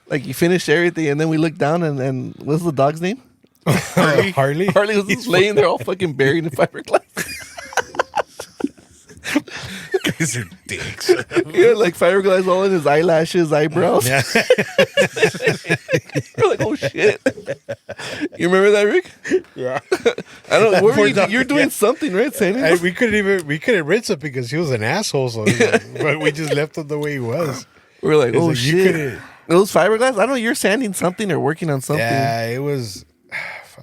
like you finish everything, and then we look down, and what's the dog's name? Harley. Harley was just laying there, all fucking buried in fiberglass. Guys are dicks. Yeah, like fiberglass all in his eyelashes, eyebrows. Yeah. We're like, oh shit. You remember that, Rick? Yeah. I don't know. What were Poor you, dog, you're doing yeah. something, right, Sandy? And we couldn't rinse him because he was an asshole. So but we just left him the way he was. We're like, It's oh like, you shit. couldn't- It was fiberglass? I don't know. You're sanding something or working on something. Yeah, it was.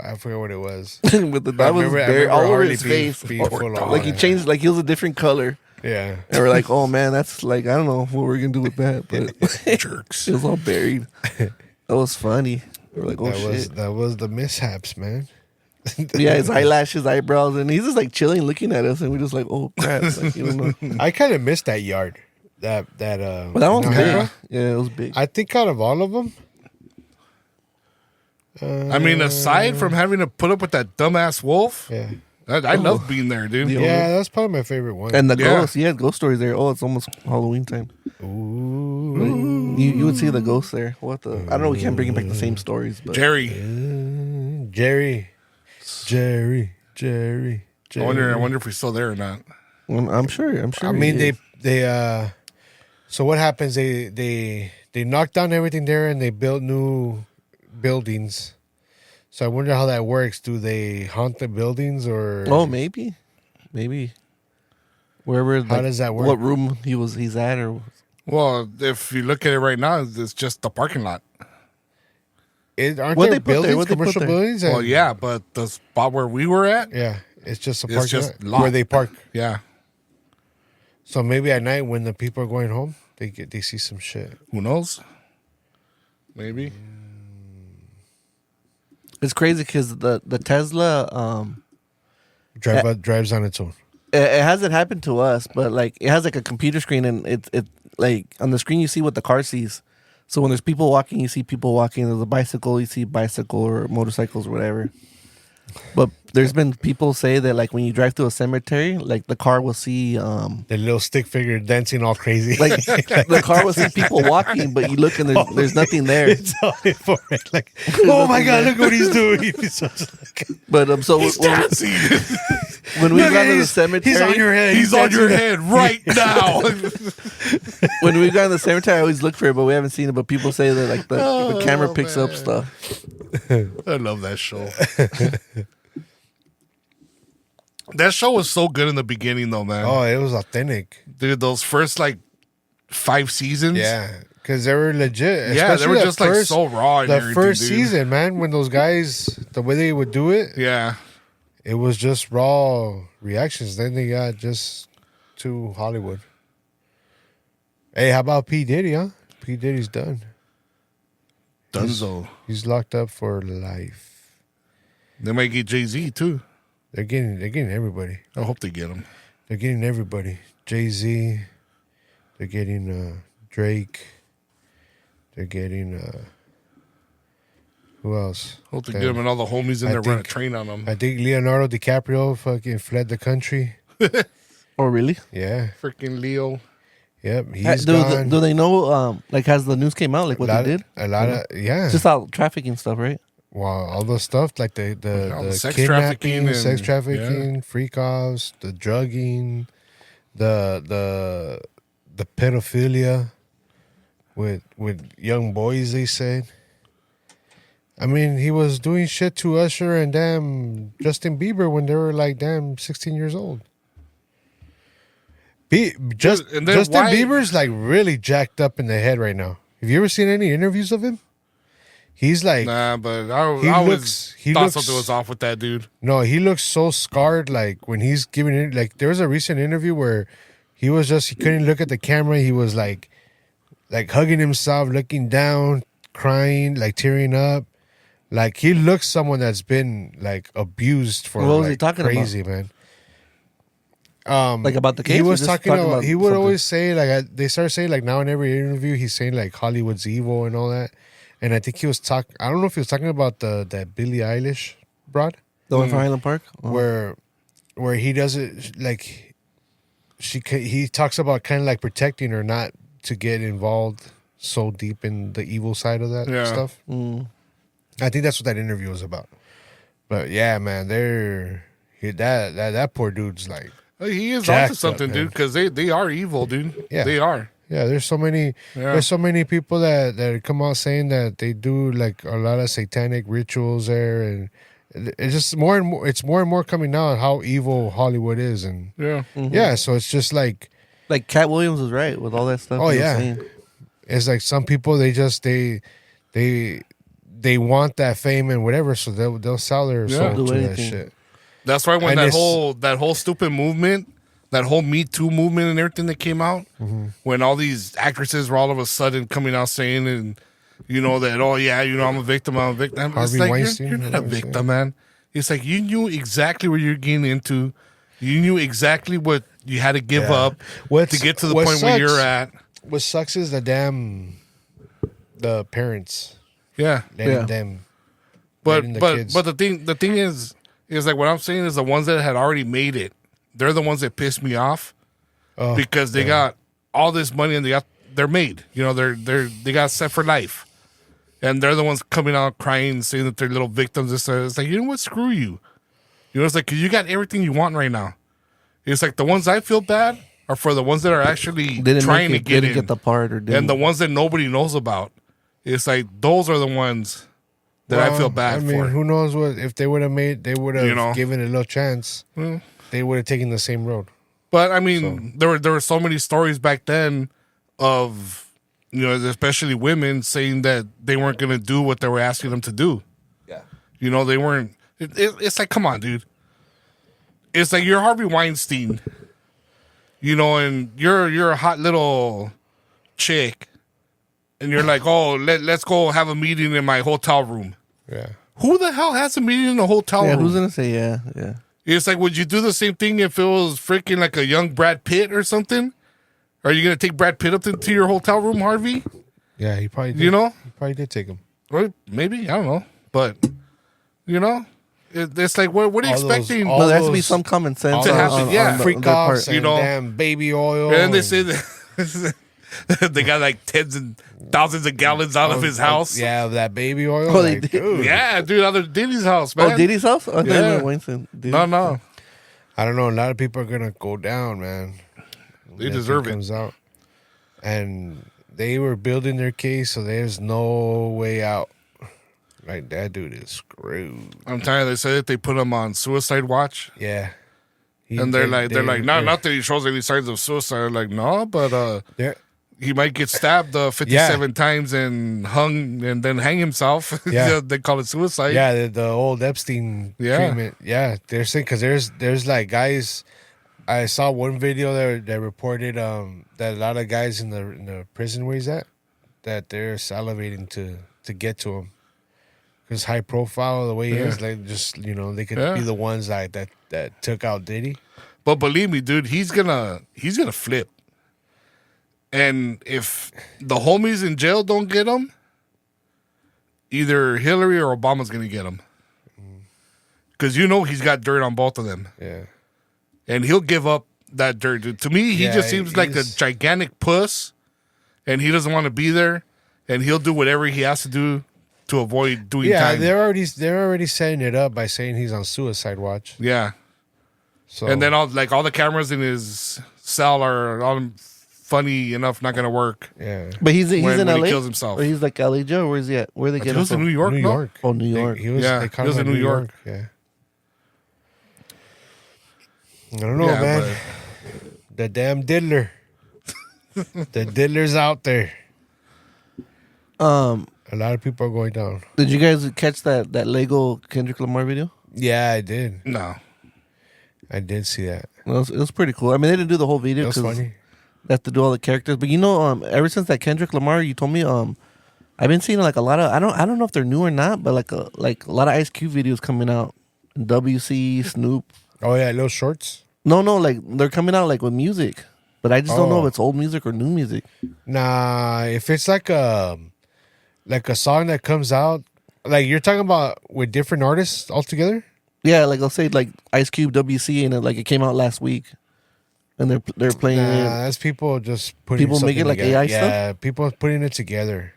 I forget what it was. But the dog was I buried remember all over Harley his being face. full of Like he that. changed, like he was a different color. Yeah. And we're like, oh man, that's like, I don't know what we're going to do with that. But Jerks. it was all buried. That was funny. We're like, oh shit. That was the mishaps, man. Yeah, his eyelashes, eyebrows, and he's just like chilling, looking at us, and we're just like, "Oh crap!" Like, you don't know. I kind of missed that yard. That But that one's big. Niagara. Yeah, it was big. I think out of all of them, I mean, aside from having to put up with that dumbass wolf, yeah, I love being there, dude. Yeah. yeah, that's probably my favorite one. And the Yeah. ghost, yeah, ghost stories there. Oh, it's almost Halloween time. Ooh, You would see the ghost there. What the? I don't know. We can't bring back the same stories, but Jerry. Jerry. I wonder if we're still there or not. Well, I'm sure. I mean, he is. they. So what happens? They knock down everything there and they build new buildings. So I wonder how that works. Do they haunt the buildings or? Oh, maybe. Wherever. How does that work? What room he's at, or Well, if you look at it right now, it's just the parking lot. Aren't What there they put there? buildings, What they put commercial there? buildings? Well, yeah, but the spot where we were at, Yeah, it's just a It's parking just lot where locked. they park. yeah, So maybe at night when the people are going home, they see some shit. who knows? Maybe. it's crazy because the Tesla. Drives on its own. It hasn't happened to us, but like it has like a computer screen, and it like on the screen you see what the car sees. So when there's people walking, you see people walking. There's a bicycle, you see bicycle or motorcycles or whatever. But there's been people say that like when you drive through a cemetery, like the car will see The little stick figure dancing all crazy. like the car will see people walking, but you look and there's nothing there. It's all for it. Like, oh my god, look what he's doing. He's just like, But so when we look got at to the he's cemetery, on your head. He's on your dancing. head right now. when we got to the cemetery, I always look for it, but we haven't seen it. But people say that like the camera picks up man. stuff. I love that show. That show was so good in the beginning, though, man. Oh, it was authentic. Dude, those first like 5 seasons. Yeah, because they were legit. Yeah, they Especially were that just like so raw. And The everything, first dude. season, man, when those guys, the way they would do it, Yeah. it was just raw reactions. Then they got just to Hollywood. Hey, how about P. Diddy, huh? P. Diddy's done. Dunzo. He's locked up for life. They might get Jay-Z, too. They're getting everybody. I hope they get him. They're getting everybody. Jay-Z. They're getting Drake. They're getting who else? Hope they Damn. get him and all the homies in I there run a think- train on them. I think Leonardo DiCaprio fucking fled the country. Oh, really? Yeah. Freaking Leo. Yep. He's do, gone. do they know? Like, has the news came out? Like what they did? A lot of yeah. It's just all trafficking stuff, right? Wow, all the stuff like All the the sex kidnapping, trafficking and- sex trafficking, freak offs, the drugging, the pedophilia with young boys. They said. I mean, he was doing shit to Usher and damn Justin Bieber when they were like damn 16 years old. and then Justin why- Bieber's like really jacked up in the head right now. Have you ever seen any interviews of him? He's like Nah, but He I looks- he thought looks- something was off with that dude. No, he looks so scarred. Like when he's giving it, like there was a recent interview where he couldn't look at the camera. He was like hugging himself, looking down, crying, like tearing up. Like he looks someone that's been like abused for What was like, he talking about? crazy, man. Like about the case? He or was just talking about. He would something? always say like they started saying like now in every interview he's saying like Hollywood's evil and all that. And I think he was talking. I don't know if he was talking about that Billie Eilish broad. The one from Highland Park? Oh. where he doesn't like he talks about kind of like protecting her not to get involved so deep in the evil side of that stuff. I think that's what that interview was about. But yeah, man, that poor dude's like he is jacked onto something, up, dude, because they are evil, dude. Yeah. They are. Yeah, there's so many people that come out saying that they do like a lot of satanic rituals there, and it's just more and more coming out how evil Hollywood is, and so it's just like Cat Williams was right with all that stuff. Oh he was yeah, saying. it's like some people they want that fame and whatever, so they'll sell their soul do to that anything. shit. That's why when And that whole stupid movement, that whole Me Too movement and everything that came out, when all these actresses were all of a sudden coming out saying, and that, oh yeah, I'm a victim. It's Harvey like, Weinstein, you're not a victim, man. It's like you knew exactly what you're getting into. You knew exactly what you had to give up to get to the point where you're at. What sucks is the parents. Yeah. Letting them. But letting the but kids. but the thing is like what I'm saying is the ones that had already made it, they're the ones that piss me off because they got all this money and they're made. They got set for life, and they're the ones coming out crying, saying that they're little victims. It's like, you know what? Screw you. It's like, 'cause you got everything you want right now. It's like the ones I feel bad are for the ones that are actually trying to get in, get the part, or and the ones that nobody knows about. It's like those are the ones that I feel bad for. Who knows what if they would have given it a little chance. They would have taken the same road. But I mean, there were so many stories back then of especially women saying that they weren't going to do what they were asking them to do. Yeah, they weren't. It's like, come on, dude. It's like you're Harvey Weinstein, and you're a hot little chick, and you're like, oh, let's go have a meeting in my hotel room. Yeah. Who the hell has a meeting in a hotel room? Who's gonna say yeah? It's like, would you do the same thing if it was freaking like a young Brad Pitt or something? Are you gonna take Brad Pitt up to your hotel room, Harvey? Yeah, he probably did. He probably did take him. Or maybe, I don't know, but it's like, what are you expecting? No, there has to be some common sense. Freak offs, part, damn baby oil. And then they say that they got like tens and thousands of gallons out of his house. Yeah, that baby oil. Oh, they did? Dude. Yeah, dude, out of Diddy's house, man. Oh, Diddy's house? I thought Yeah. you meant Weinstein. No. I don't know. A lot of people are gonna go down, man. They deserve it. Comes out, and they were building their case, so there's no way out. Like, that dude is screwed. I'm telling you, they said that they put him on suicide watch. Yeah. And they're like, not that he shows any signs of suicide. They're like, no, but he might get stabbed 57 times and hung and then hang himself. Yeah. They call it suicide. Yeah, the old Epstein treatment. Yeah, they're saying, because there's like guys. I saw one video that reported that a lot of guys in the prison where he's at, that they're salivating to get to him. Because high profile, the way he is, like, just, they could be the ones like that took out Diddy. But believe me, dude, he's gonna flip. And if the homies in jail don't get him, either Hillary or Obama's gonna get him. Because he's got dirt on both of them. Yeah. And he'll give up that dirt, dude. To me, he just seems like a gigantic puss, and he doesn't want to be there, and he'll do whatever he has to do to avoid doing time. Yeah, they're already setting it up by saying he's on suicide watch. Yeah. So, and then all the cameras in his cell are all funny enough not going to work. Yeah. But he's in when LA. He kills himself. Or he's like LA Joe. Where is he at? Where they get him He was in from? New York. New no? York. Oh, New York. He was in New York. Yeah. I don't know, man. The damn diddler. The diddler's out there. A lot of people are going down. Did you guys catch that Lego Kendrick Lamar video? Yeah, I did. No. I did see that. It was pretty cool. I mean, they didn't do the whole video It was because funny. they have to do all the characters. But ever since that Kendrick Lamar, you told me, I've been seeing like a lot of I don't know if they're new or not, but like a lot of Ice Cube videos coming out. WC, Snoop. Oh yeah, little shorts. No, like they're coming out like with music, but I just don't know if it's old music or new music. Nah, if it's like a song that comes out, like you're talking about with different artists altogether. Yeah, like I'll say like Ice Cube WC, and it came out last week, and they're playing it. That's people just putting People make it something like together. AI stuff? Yeah, people putting it together,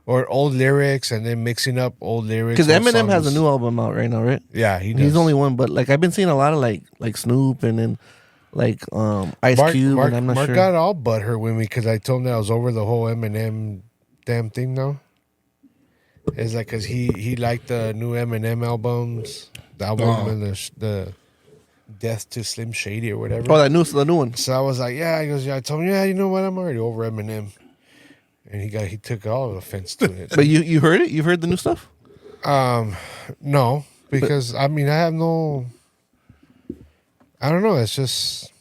or old lyrics and then mixing up old lyrics. Because old Eminem has a songs. new album out right now, right? Yeah, he does. He's only one, but like I've been seeing a lot of like Snoop and then like Ice Cube, and I'm not Mark sure. got all butthurt with me because I told him that I was over the whole Eminem damn thing now. It's like because he liked the new Eminem albums, the album and the Death to Slim Shady or whatever. Oh, the new one. So I was like, yeah. He goes, yeah. I told him, yeah. You know what? I'm already over Eminem, and he took all offense to it. But you heard it? You heard the new stuff? No, because I mean I have no. I don't know. It's just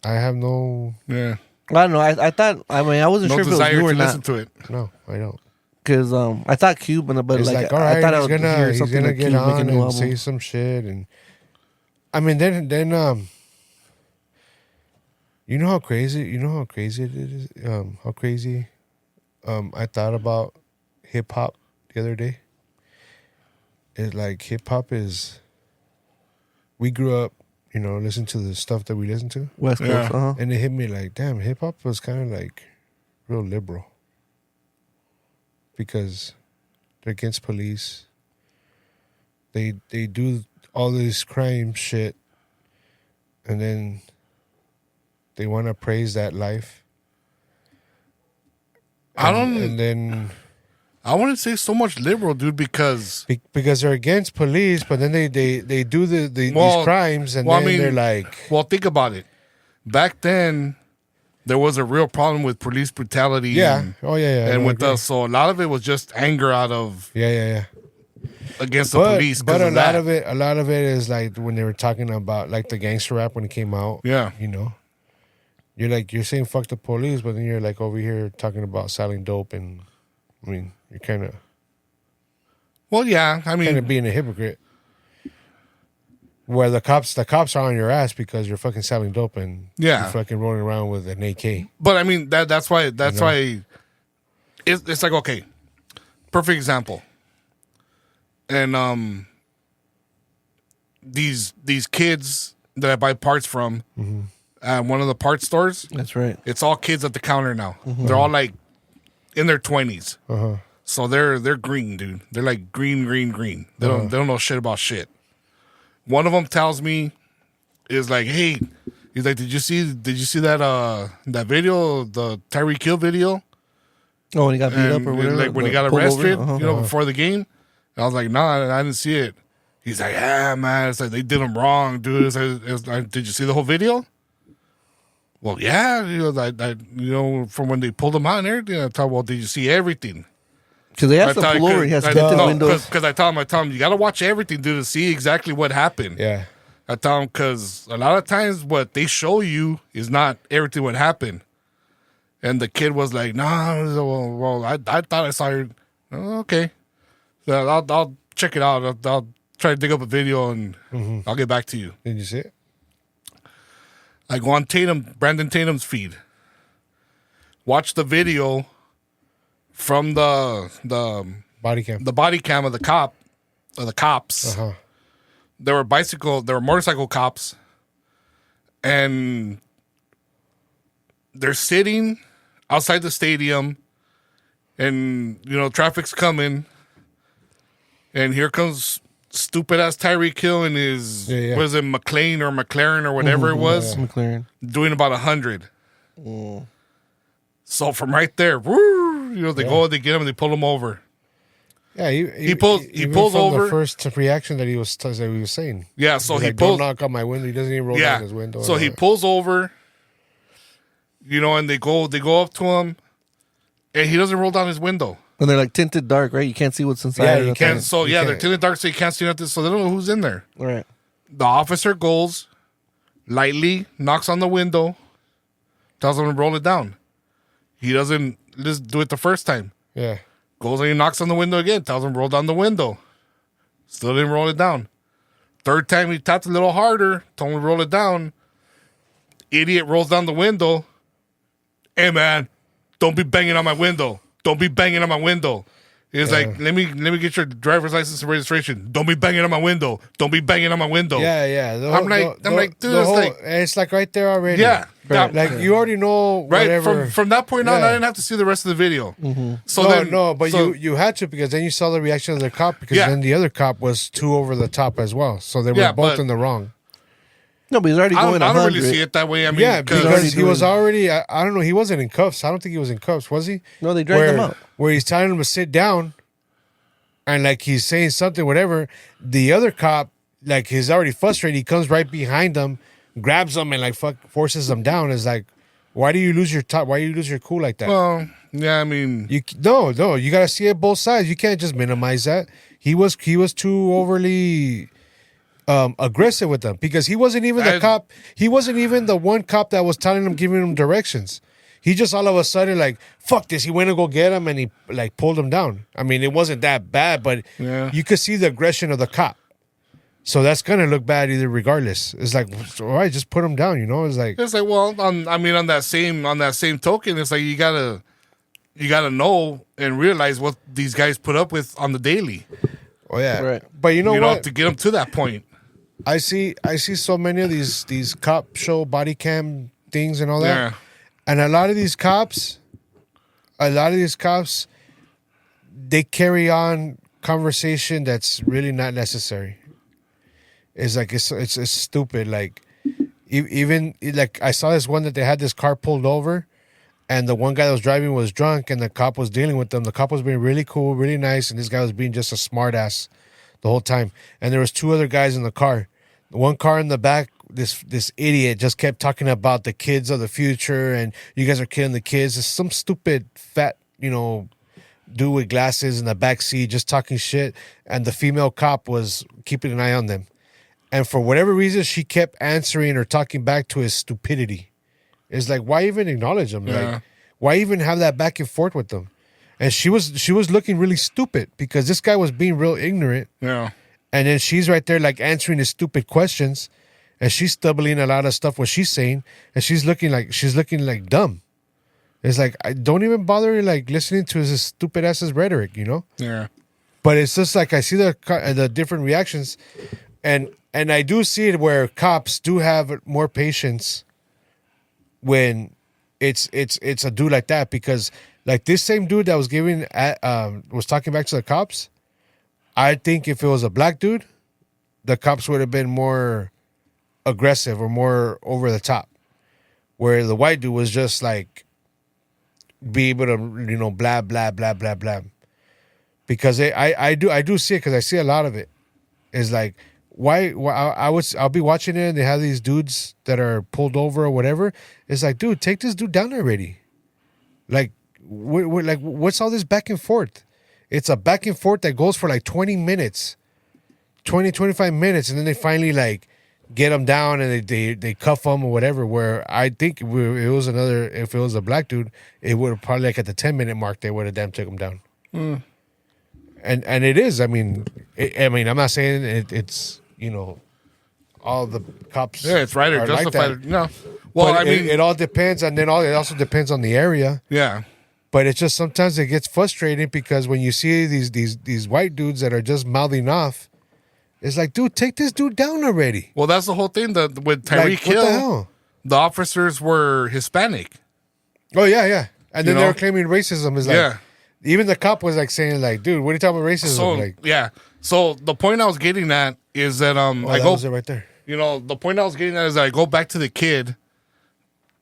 I have no. Yeah. I don't know. I thought. I mean, I wasn't No sure if it was desire new or to not listen to it. No, I don't. because I thought Cube, but It's like all right, I thought I he's would hear gonna something like get Cube make a on new and album. say some shit, and I mean then you know how crazy it is, how crazy I thought about hip hop the other day. It's like hip hop is. We grew up, listening to the stuff that we listen to, West Coast, Yeah. and it hit me like, damn, hip hop was kind of like real liberal because they're against police. They do all this crime shit, and then they want to praise that life. And then I wouldn't say so much liberal, dude, because because they're against police, but then they do these crimes, and well, then they're like, well, think about it. Back then, there was a real problem with police brutality. yeah, and, oh yeah, and I with agree. us, so a lot of it was just anger out of yeah. against the police. But a lot of that. a lot of it is like when they were talking about like the gangster rap when it came out. Yeah. You're saying fuck the police, but then you're like over here talking about selling dope, and I mean you're kind Well, yeah, I mean, of being a hypocrite. Where the cops are on your ass because you're fucking selling dope and Yeah. you're fucking rolling around with an AK. but I mean that's why it's like, okay, perfect example. And these kids that I buy parts from at one of the parts stores, That's right. it's all kids at the counter now. They're all like in their 20s. So they're green, dude. They're like green. They don't know shit about shit. One of them tells me, is like, hey, he's like, did you see that video, the Tyreek Hill video? Oh, when he got beat up or And, whatever. like when he got pulled over? arrested, before the game. And I was like, nah, I didn't see it. He's like, yeah, man. It's like they did him wrong, dude. It's like, did you see the whole video? Well, yeah. From when they pulled him out and everything, I thought, well, did you see everything? Because they asked him to pull over. He has tinted windows. Because I tell him, you got to watch everything, dude, to see exactly what happened. Yeah. I tell him, because a lot of times what they show you is not everything what happened. And the kid was like, nah, well, I thought I saw her. Oh, okay. So I'll check it out. I'll try to dig up a video and I'll get back to you. Did you see it? I go on Brandon Tatum's feed. Watch the video from the Body cam. the body cam of the cops. There were motorcycle cops, and they're sitting outside the stadium, and traffic's coming, and here comes stupid ass Tyreek Hill and his what is it, McLean or McLaren or whatever it was, McLaren. doing about 100. So from right there, woo, they go, they get him, they pull him over. Yeah, He pulls from over. the first reaction that he was saying. Yeah, so He's he like, pulls. don't knock on my window. He doesn't even roll Yeah, down his window. so he pulls over. And they go up to him, and he doesn't roll down his window. And they're like tinted dark, right? You can't see what's inside. Yeah, or you nothing. can't. So You they're can't. tinted dark, so you can't see nothing. So they don't know who's in there. All right. The officer goes, lightly knocks on the window, tells him to roll it down. He doesn't just do it the first time. Yeah. Goes and he knocks on the window again, tells him to roll down the window. Still didn't roll it down. Third time he tapped a little harder, told him to roll it down. Idiot rolls down the window. Hey man, don't be banging on my window. Don't be banging on my window. It's like, let me get your driver's license and registration. Don't be banging on my window. Don't be banging on my window. Yeah. I'm like, dude, it's like right there already. Yeah. Like you already know right whatever. From that point on, I didn't have to see the rest of the video. So you had to, because then you saw the reaction of the cop, because then the other cop was too over the top as well. So they were both in the wrong. No, but he's already going. I don't really see it that way. I mean, because he was already. I don't know. He wasn't in cuffs. I don't think he was in cuffs. Was he? No, they dragged him out. Where he's telling him to sit down, and like he's saying something, whatever. The other cop, like he's already frustrated. He comes right behind him, grabs him, and like forces him down. Is like, why do you lose your top? Why do you lose your cool like that? Well, yeah, I mean, no. You got to see it both sides. You can't just minimize that. He was too overly aggressive with them, because he wasn't even the cop. He wasn't even the one cop that was telling him, giving him directions. He just all of a sudden like, fuck this. He went to go get him, and he like pulled him down. I mean, it wasn't that bad, but you could see the aggression of the cop. So that's gonna look bad either, regardless. It's like, all right, just put him down. It's like well, on that same token, it's like you gotta know and realize what these guys put up with on the daily. Oh yeah, right. But you know what? To get them to that point. I see so many of these cop show body cam things and all that. Yeah. And a lot of these cops, they carry on conversation that's really not necessary. It's like it's stupid. Like even like I saw this one that they had this car pulled over, and the one guy that was driving was drunk, and the cop was dealing with them. The cop was being really cool, really nice, and this guy was being just a smart ass the whole time. And there was two other guys in the car. The one car in the back, this idiot just kept talking about the kids of the future, and you guys are killing the kids. It's some stupid fat, dude with glasses in the back seat just talking shit, and the female cop was keeping an eye on them. And for whatever reason, she kept answering or talking back to his stupidity. It's like, why even acknowledge him? Yeah. Like, why even have that back and forth with them? And she was looking really stupid, because this guy was being real ignorant. Yeah. And then she's right there like answering his stupid questions, and she's stumbling a lot of stuff what she's saying, and she's looking like dumb. It's like, I don't even bother like listening to his stupid ass's rhetoric, Yeah. But it's just like I see the different reactions, and I do see it where cops do have more patience when it's a dude like that, because like this same dude that was was talking back to the cops, I think if it was a black dude, the cops would have been more aggressive or more over the top, where the white dude was just like be able to blah blah blah blah blah. Because I do see it, because I see a lot of it. It's like, why I'll be watching it, and they have these dudes that are pulled over or whatever. It's like, dude, take this dude down already. Like, what's all this back and forth? It's a back and forth that goes for like 20 minutes, 25 minutes, and then they finally like get them down, and they cuff them or whatever. Where I think if it was a black dude, it would have probably like at the 10-minute mark they would have damn took him down. And it is. I mean, I'm not saying it's all the cops. Yeah, it's right or justified. Like that. No. Well, but it all depends, and then it also depends on the area. Yeah. But it's just sometimes it gets frustrating, because when you see these white dudes that are just mouthing off, it's like, dude, take this dude down already. Well, that's the whole thing. That with Tyreek Hill, the officers were Hispanic. Oh yeah. And then they were claiming racism. Is like, even the cop was like saying like, dude, what are you talking about racism? So like, So the point I was getting at is that was it right there. The point I was getting at is that I go back to the kid.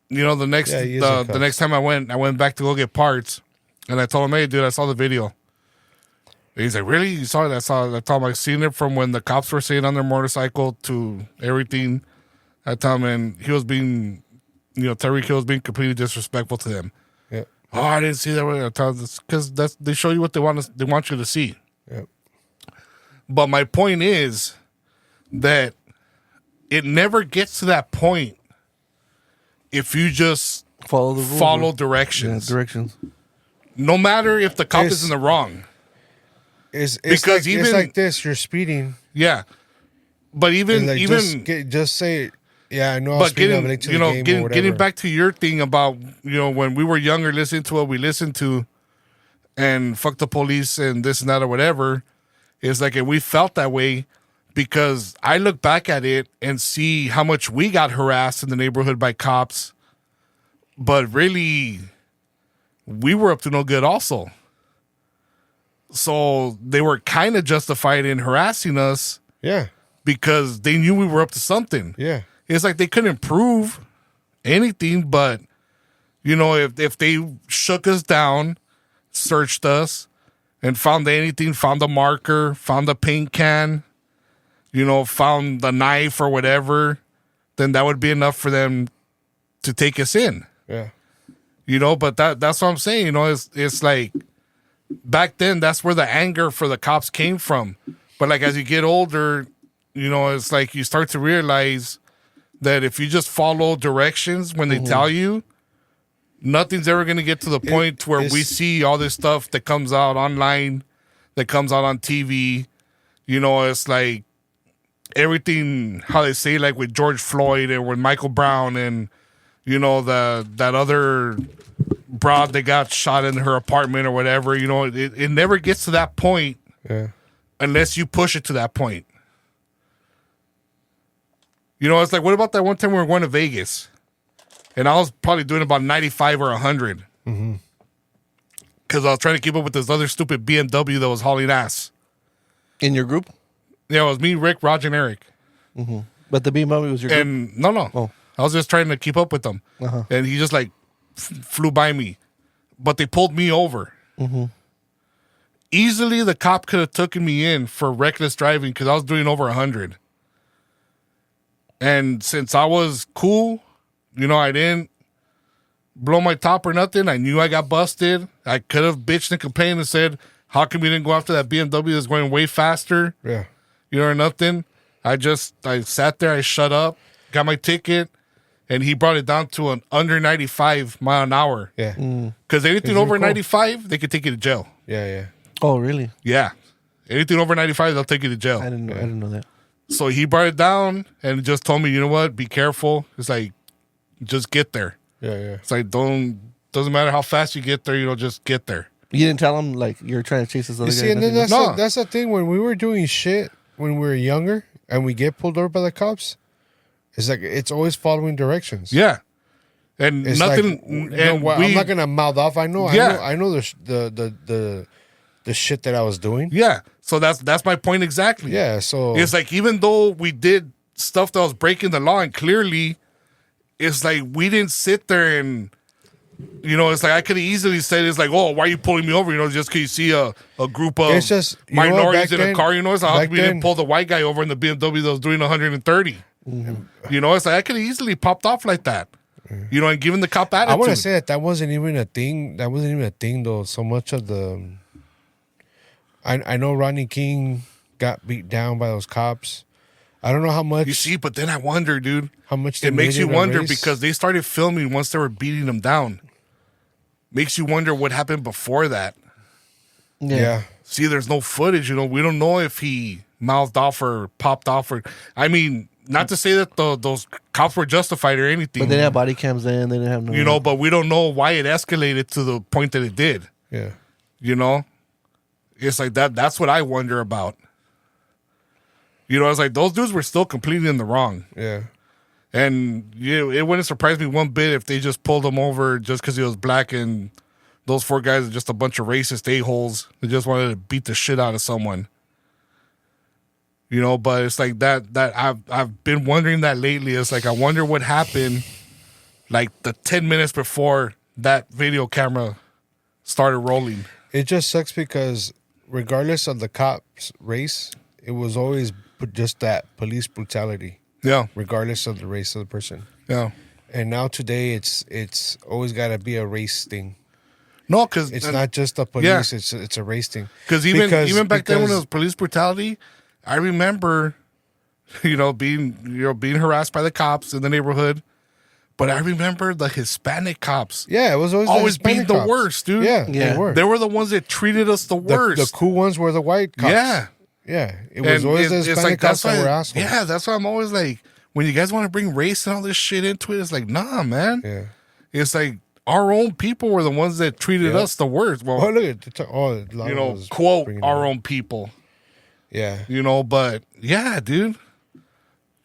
The next time I went back to go get parts, and I told him, hey, dude, I saw the video. And he's like, really? You saw it? I told him I seen it from when the cops were sitting on their motorcycle to everything. I told him, and he was being, Tyreek Hill was being completely disrespectful to them. Yeah. Oh, I didn't see that. I told him, because they show you what they want you to see. Yeah. But my point is that it never gets to that point if you just follow directions. Yeah, directions. No matter if the cop is in the wrong. It's like this, you're speeding. Yeah. But even just say, yeah, I know. But getting back to your thing about when we were younger, listening to what we listened to, and fuck the police and this and that or whatever. It's like, and we felt that way because I look back at it and see how much we got harassed in the neighborhood by cops, but really, we were up to no good also. So they were kind of justified in harassing us. Yeah. Because they knew we were up to something. Yeah. It's like they couldn't prove anything, but, you know, if they shook us down, searched us, and found anything, found a marker, found a paint can, you know, found the knife or whatever, then that would be enough for them to take us in. Yeah. You know, but that's what I'm saying. You know, it's like back then, that's where the anger for the cops came from. But like as you get older, you know, it's like you start to realize that if you just follow directions when they tell you, nothing's ever going to get to the point where we see all this stuff that comes out online, that comes out on TV. You know, it's like everything, how they say, like with George Floyd and with Michael Brown and, you know, that other broad that got shot in her apartment or whatever. You know, it never gets to that point unless you push it to that point. You know, it's like, what about that one time we were going to Vegas? And I was probably doing about 95 or 100. Because I was trying to keep up with this other stupid BMW that was hauling ass. In your group? Yeah, it was me, Rick, Roger, and Eric. But the BMW was your group? And no. Oh. I was just trying to keep up with them. And he just like flew by me. But they pulled me over. Easily, the cop could have taken me in for reckless driving because I was doing over 100. And since I was cool, you know, I didn't blow my top or nothing. I knew I got busted. I could have bitched and complained and said, how come you didn't go after that BMW that's going way faster? Yeah. You know, or nothing. I sat there, I shut up, got my ticket, and he brought it down to an under 95 mile an hour. Yeah. Because anything over 95, they could take you to jail. Yeah, yeah. Oh, really? Yeah. Anything over 95, they'll take you to jail. I didn't know that. So he brought it down and just told me, you know what, be careful. It's like, just get there. Yeah, yeah. It's like, doesn't matter how fast you get there, you know, just get there. You didn't tell him, like, you're trying to chase this other You guy? see, and then No. that's the thing. When we were doing shit, when we were younger, and we get pulled over by the cops, it's like, it's always following directions. Yeah. And It's nothing, like, and I'm not going to mouth off. I know the shit that I was doing. yeah. So that's my point exactly. Yeah, so It's like, even though we did stuff that was breaking the law, and clearly, it's like we didn't sit there and, you know, it's like I could have easily said, it's like, oh, why are you pulling me over? You know, just because you see a group of It's just, you know what, minorities back in a then- car, you know, it's like, how back come you didn't then- pull the white guy over in the BMW that was doing 130? You know, it's like I could have easily popped off like that. You know, and given the cop attitude. I want to say that wasn't even a thing. That wasn't even a thing, though. So much of the, I know Rodney King got beat down by those cops. I don't know how much. You see, but then I wonder, dude. How much they It makes made you it a wonder race. because they started filming once they were beating them down. Makes you wonder what happened before that. Yeah. See, there's no footage. You know, we don't know if he mouthed off or popped off or. I mean, not to say that those cops were justified or anything. But they didn't have body cams in. They didn't have no. You know, but we don't know why it escalated to the point that it did. Yeah. You know, it's like that. That's what I wonder about. You know, it's like those dudes were still completely in the wrong. Yeah. And it wouldn't surprise me one bit if they just pulled him over just because he was black and those four guys are just a bunch of racist a-holes that just wanted to beat the shit out of someone. You know, but it's like that I've been wondering that lately. It's like I wonder what happened like the 10 minutes before that video camera started rolling. It just sucks because regardless of the cops' race, it was always just that police brutality. Yeah. Regardless of the race of the person. Yeah. And now today, it's always got to be a race thing. No, because It's not just the police. It's a race thing. Because even back then when it was police brutality, I remember, being harassed by the cops in the neighborhood. But I remember the Hispanic cops. Yeah, it was always being the worst, dude. Yeah, Yeah. they were. They were the ones that treated us the worst. The cool ones were the white cops. Yeah. Yeah. It was And always the it's Hispanic cops that were assholes. Yeah, that's why I'm always like, when you guys want to bring race and all this shit into it, it's like, nah, man. Yeah. It's like, our own people were the ones that treated Yeah. us the worst. Well, Oh, look at Lana you know, was quote bringing it our up. own people. Yeah. You know, but yeah, dude.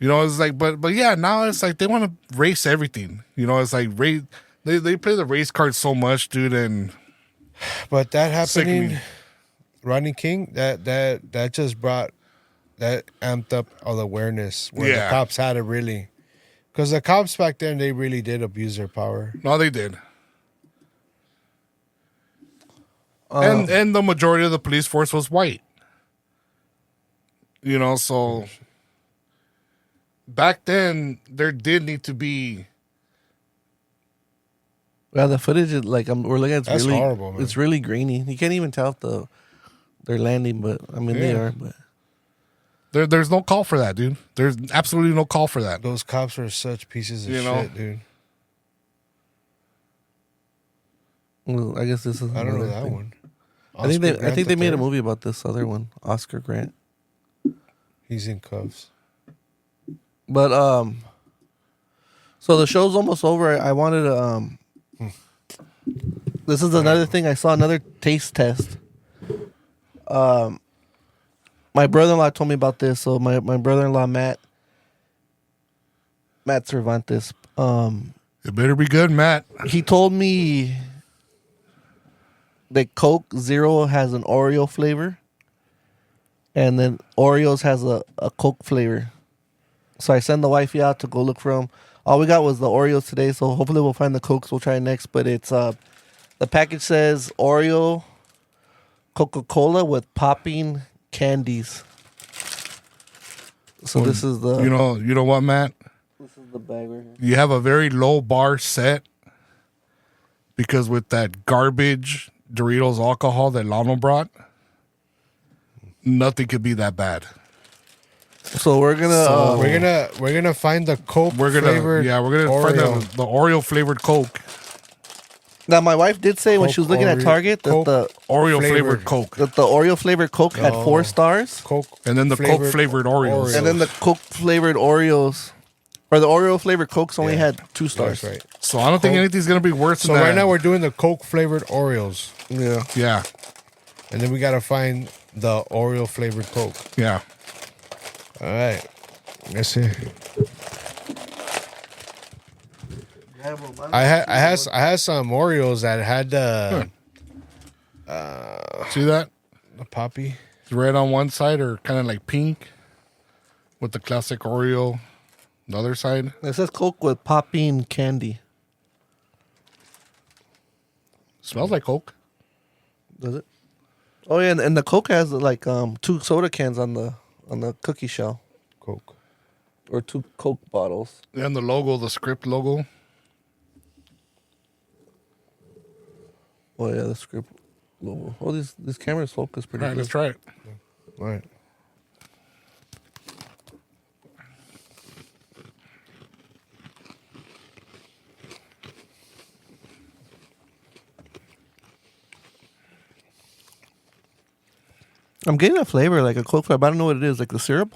You know, it's like, but yeah, now it's like they want to race everything. You know, it's like race. They play the race card so much, dude, and But that Sickening. happening, Rodney King, that just brought that amped up all the awareness where Yeah. the cops had to really, because the cops back then they really did abuse their power. no, they did. And the majority of the police force was white. You know, so back then there did need to be. Yeah, the footage is like we're looking at. It's That's really horrible, man. It's really grainy. You can't even tell if they're landing, but I mean they Yeah. are. But There's no call for that, dude. There's absolutely no call for that. Those cops are such pieces of You know? shit, dude. well, I guess this is. I don't know another that thing. one. I think they. Oscar I Grant think they made a III? movie about this other one, Oscar Grant. He's in cuffs. But so the show's almost over. I wanted to This is another thing. I saw another taste test. My brother-in-law told me about this. So my brother-in-law Matt Cervantes. It better be good, Matt. He told me that Coke Zero has an Oreo flavor, and then Oreos has a Coke flavor. So I sent the wifey out to go look for them. All we got was the Oreos today, so hopefully we'll find the Cokes. We'll try it next. But it's the package says Oreo, Coca-Cola with popping candies. So this is the You know what, Matt? this is the bag right here. You have a very low bar set because with that garbage Doritos alcohol that Lano brought, nothing could be that bad. So we're gonna We're gonna find the Coke We're gonna flavored find Oreo. the Oreo flavored Coke, now. My wife did say when she was looking at Oreo- Target that Coke the Oreo flavored Flavored. Coke, Oreo flavored Coke had 4 stars, Coke and then the Coke flavored Oreos. and then the Coke flavored Oreos, or the Oreo flavored Cokes only Yeah. had 2 stars. That's right. So I don't think Coke. anything's gonna be worse So than that. right now we're doing the Coke flavored Oreos, Yeah. yeah, and then we gotta find the Oreo flavored Coke. yeah. All right, let's see. I had some Oreos that had See that? the poppy. It's red on one side or kind of like pink with the classic Oreo. The other side. It says Coke with popping candy. Smells like Coke. Does it? Oh yeah, and the Coke has like 2 soda cans on the cookie shell, Coke. or 2 Coke bottles. And the logo, the script logo. Oh yeah, the script logo. Oh, these cameras focus pretty All right, good. let's try it. All right. I'm getting a flavor like a Coke flavor, but I don't know what it is. Like the syrup.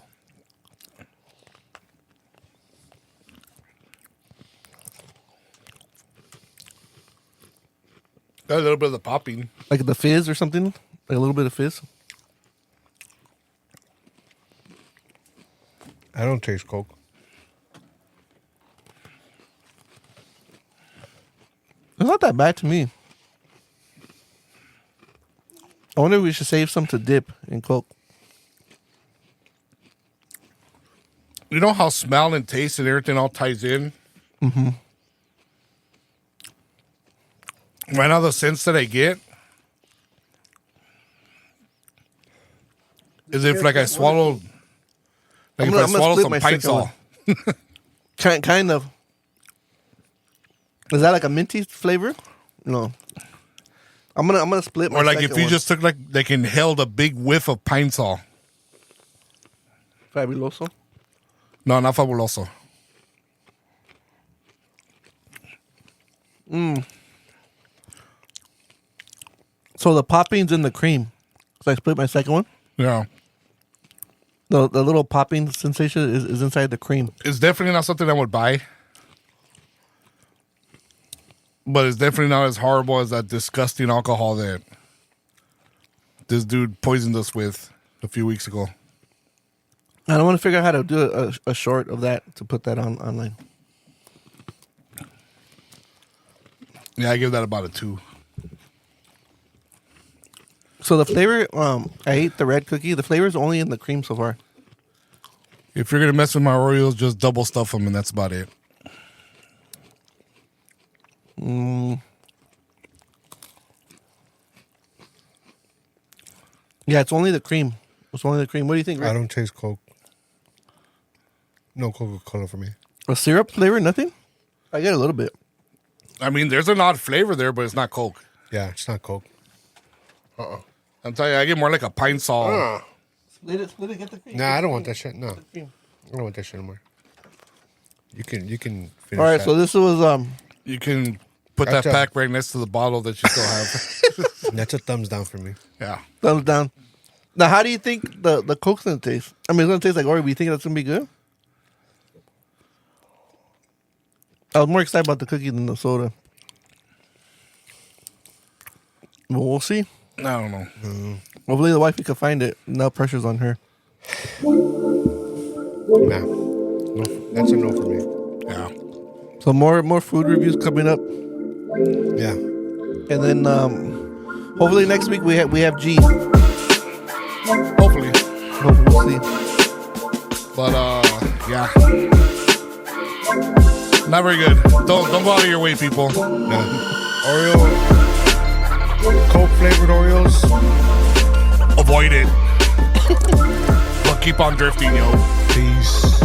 Got a little bit of the popping. Like the fizz or something? Like a little bit of fizz? I don't taste Coke. It's not that bad to me. I wonder if we should save some to dip in Coke. You know how smell and taste and everything all ties in? Mm-hmm. Right now, the sense that I get is if like I swallowed, like I'm if I gonna swallowed split some my Pine second Sol. Kind of. Is that like a minty flavor? No. I'm gonna split my Or like second if you one. just took like inhaled a big whiff of Pine Sol. Fabuloso. No, not fabuloso. So the popping's in the cream. So I split my second one. Yeah. The little popping sensation is inside the cream. It's definitely not something I would buy. But it's definitely not as horrible as that disgusting alcohol that this dude poisoned us with a few weeks ago. I don't want to figure out how to do a short of that to put that online. Yeah, I give that about a 2. So the flavor, I ate the red cookie. The flavor is only in the cream so far. If you're gonna mess with my Oreos, just double stuff them, and that's about it. Yeah, it's only the cream. It's only the cream. What do you think, Rick? I don't taste Coke. No Coca-Cola for me. A syrup flavor? Nothing? I get a little bit. I mean, there's an odd flavor there, but it's not Coke. Yeah, it's not Coke. I'm telling you, I get more like a pine sol. Split it, get the cream. Nah, I don't want that shit. No, I don't want that shit anymore. You can finish. All right, that. so this was You can put that Gotcha. pack right next to the bottle that you still have. That's a thumbs down for me. Yeah. thumbs down. Now, how do you think the Coke's gonna taste? I mean, it's gonna taste like Oreo. But you think that's gonna be good? I was more excited about the cookie than the soda. Well, we'll see. I don't know. Hopefully, the wifey can find it. No pressure's on her. Nah, no, that's a no for me. Yeah. So more food reviews coming up, Yeah, and then hopefully next week we have G. Hopefully. Hopefully we'll see. But yeah. Not very good. Don't go out of your way, people. nah. Oreo, Coke flavored Oreos. Avoid it. But keep on drifting, yo. Peace.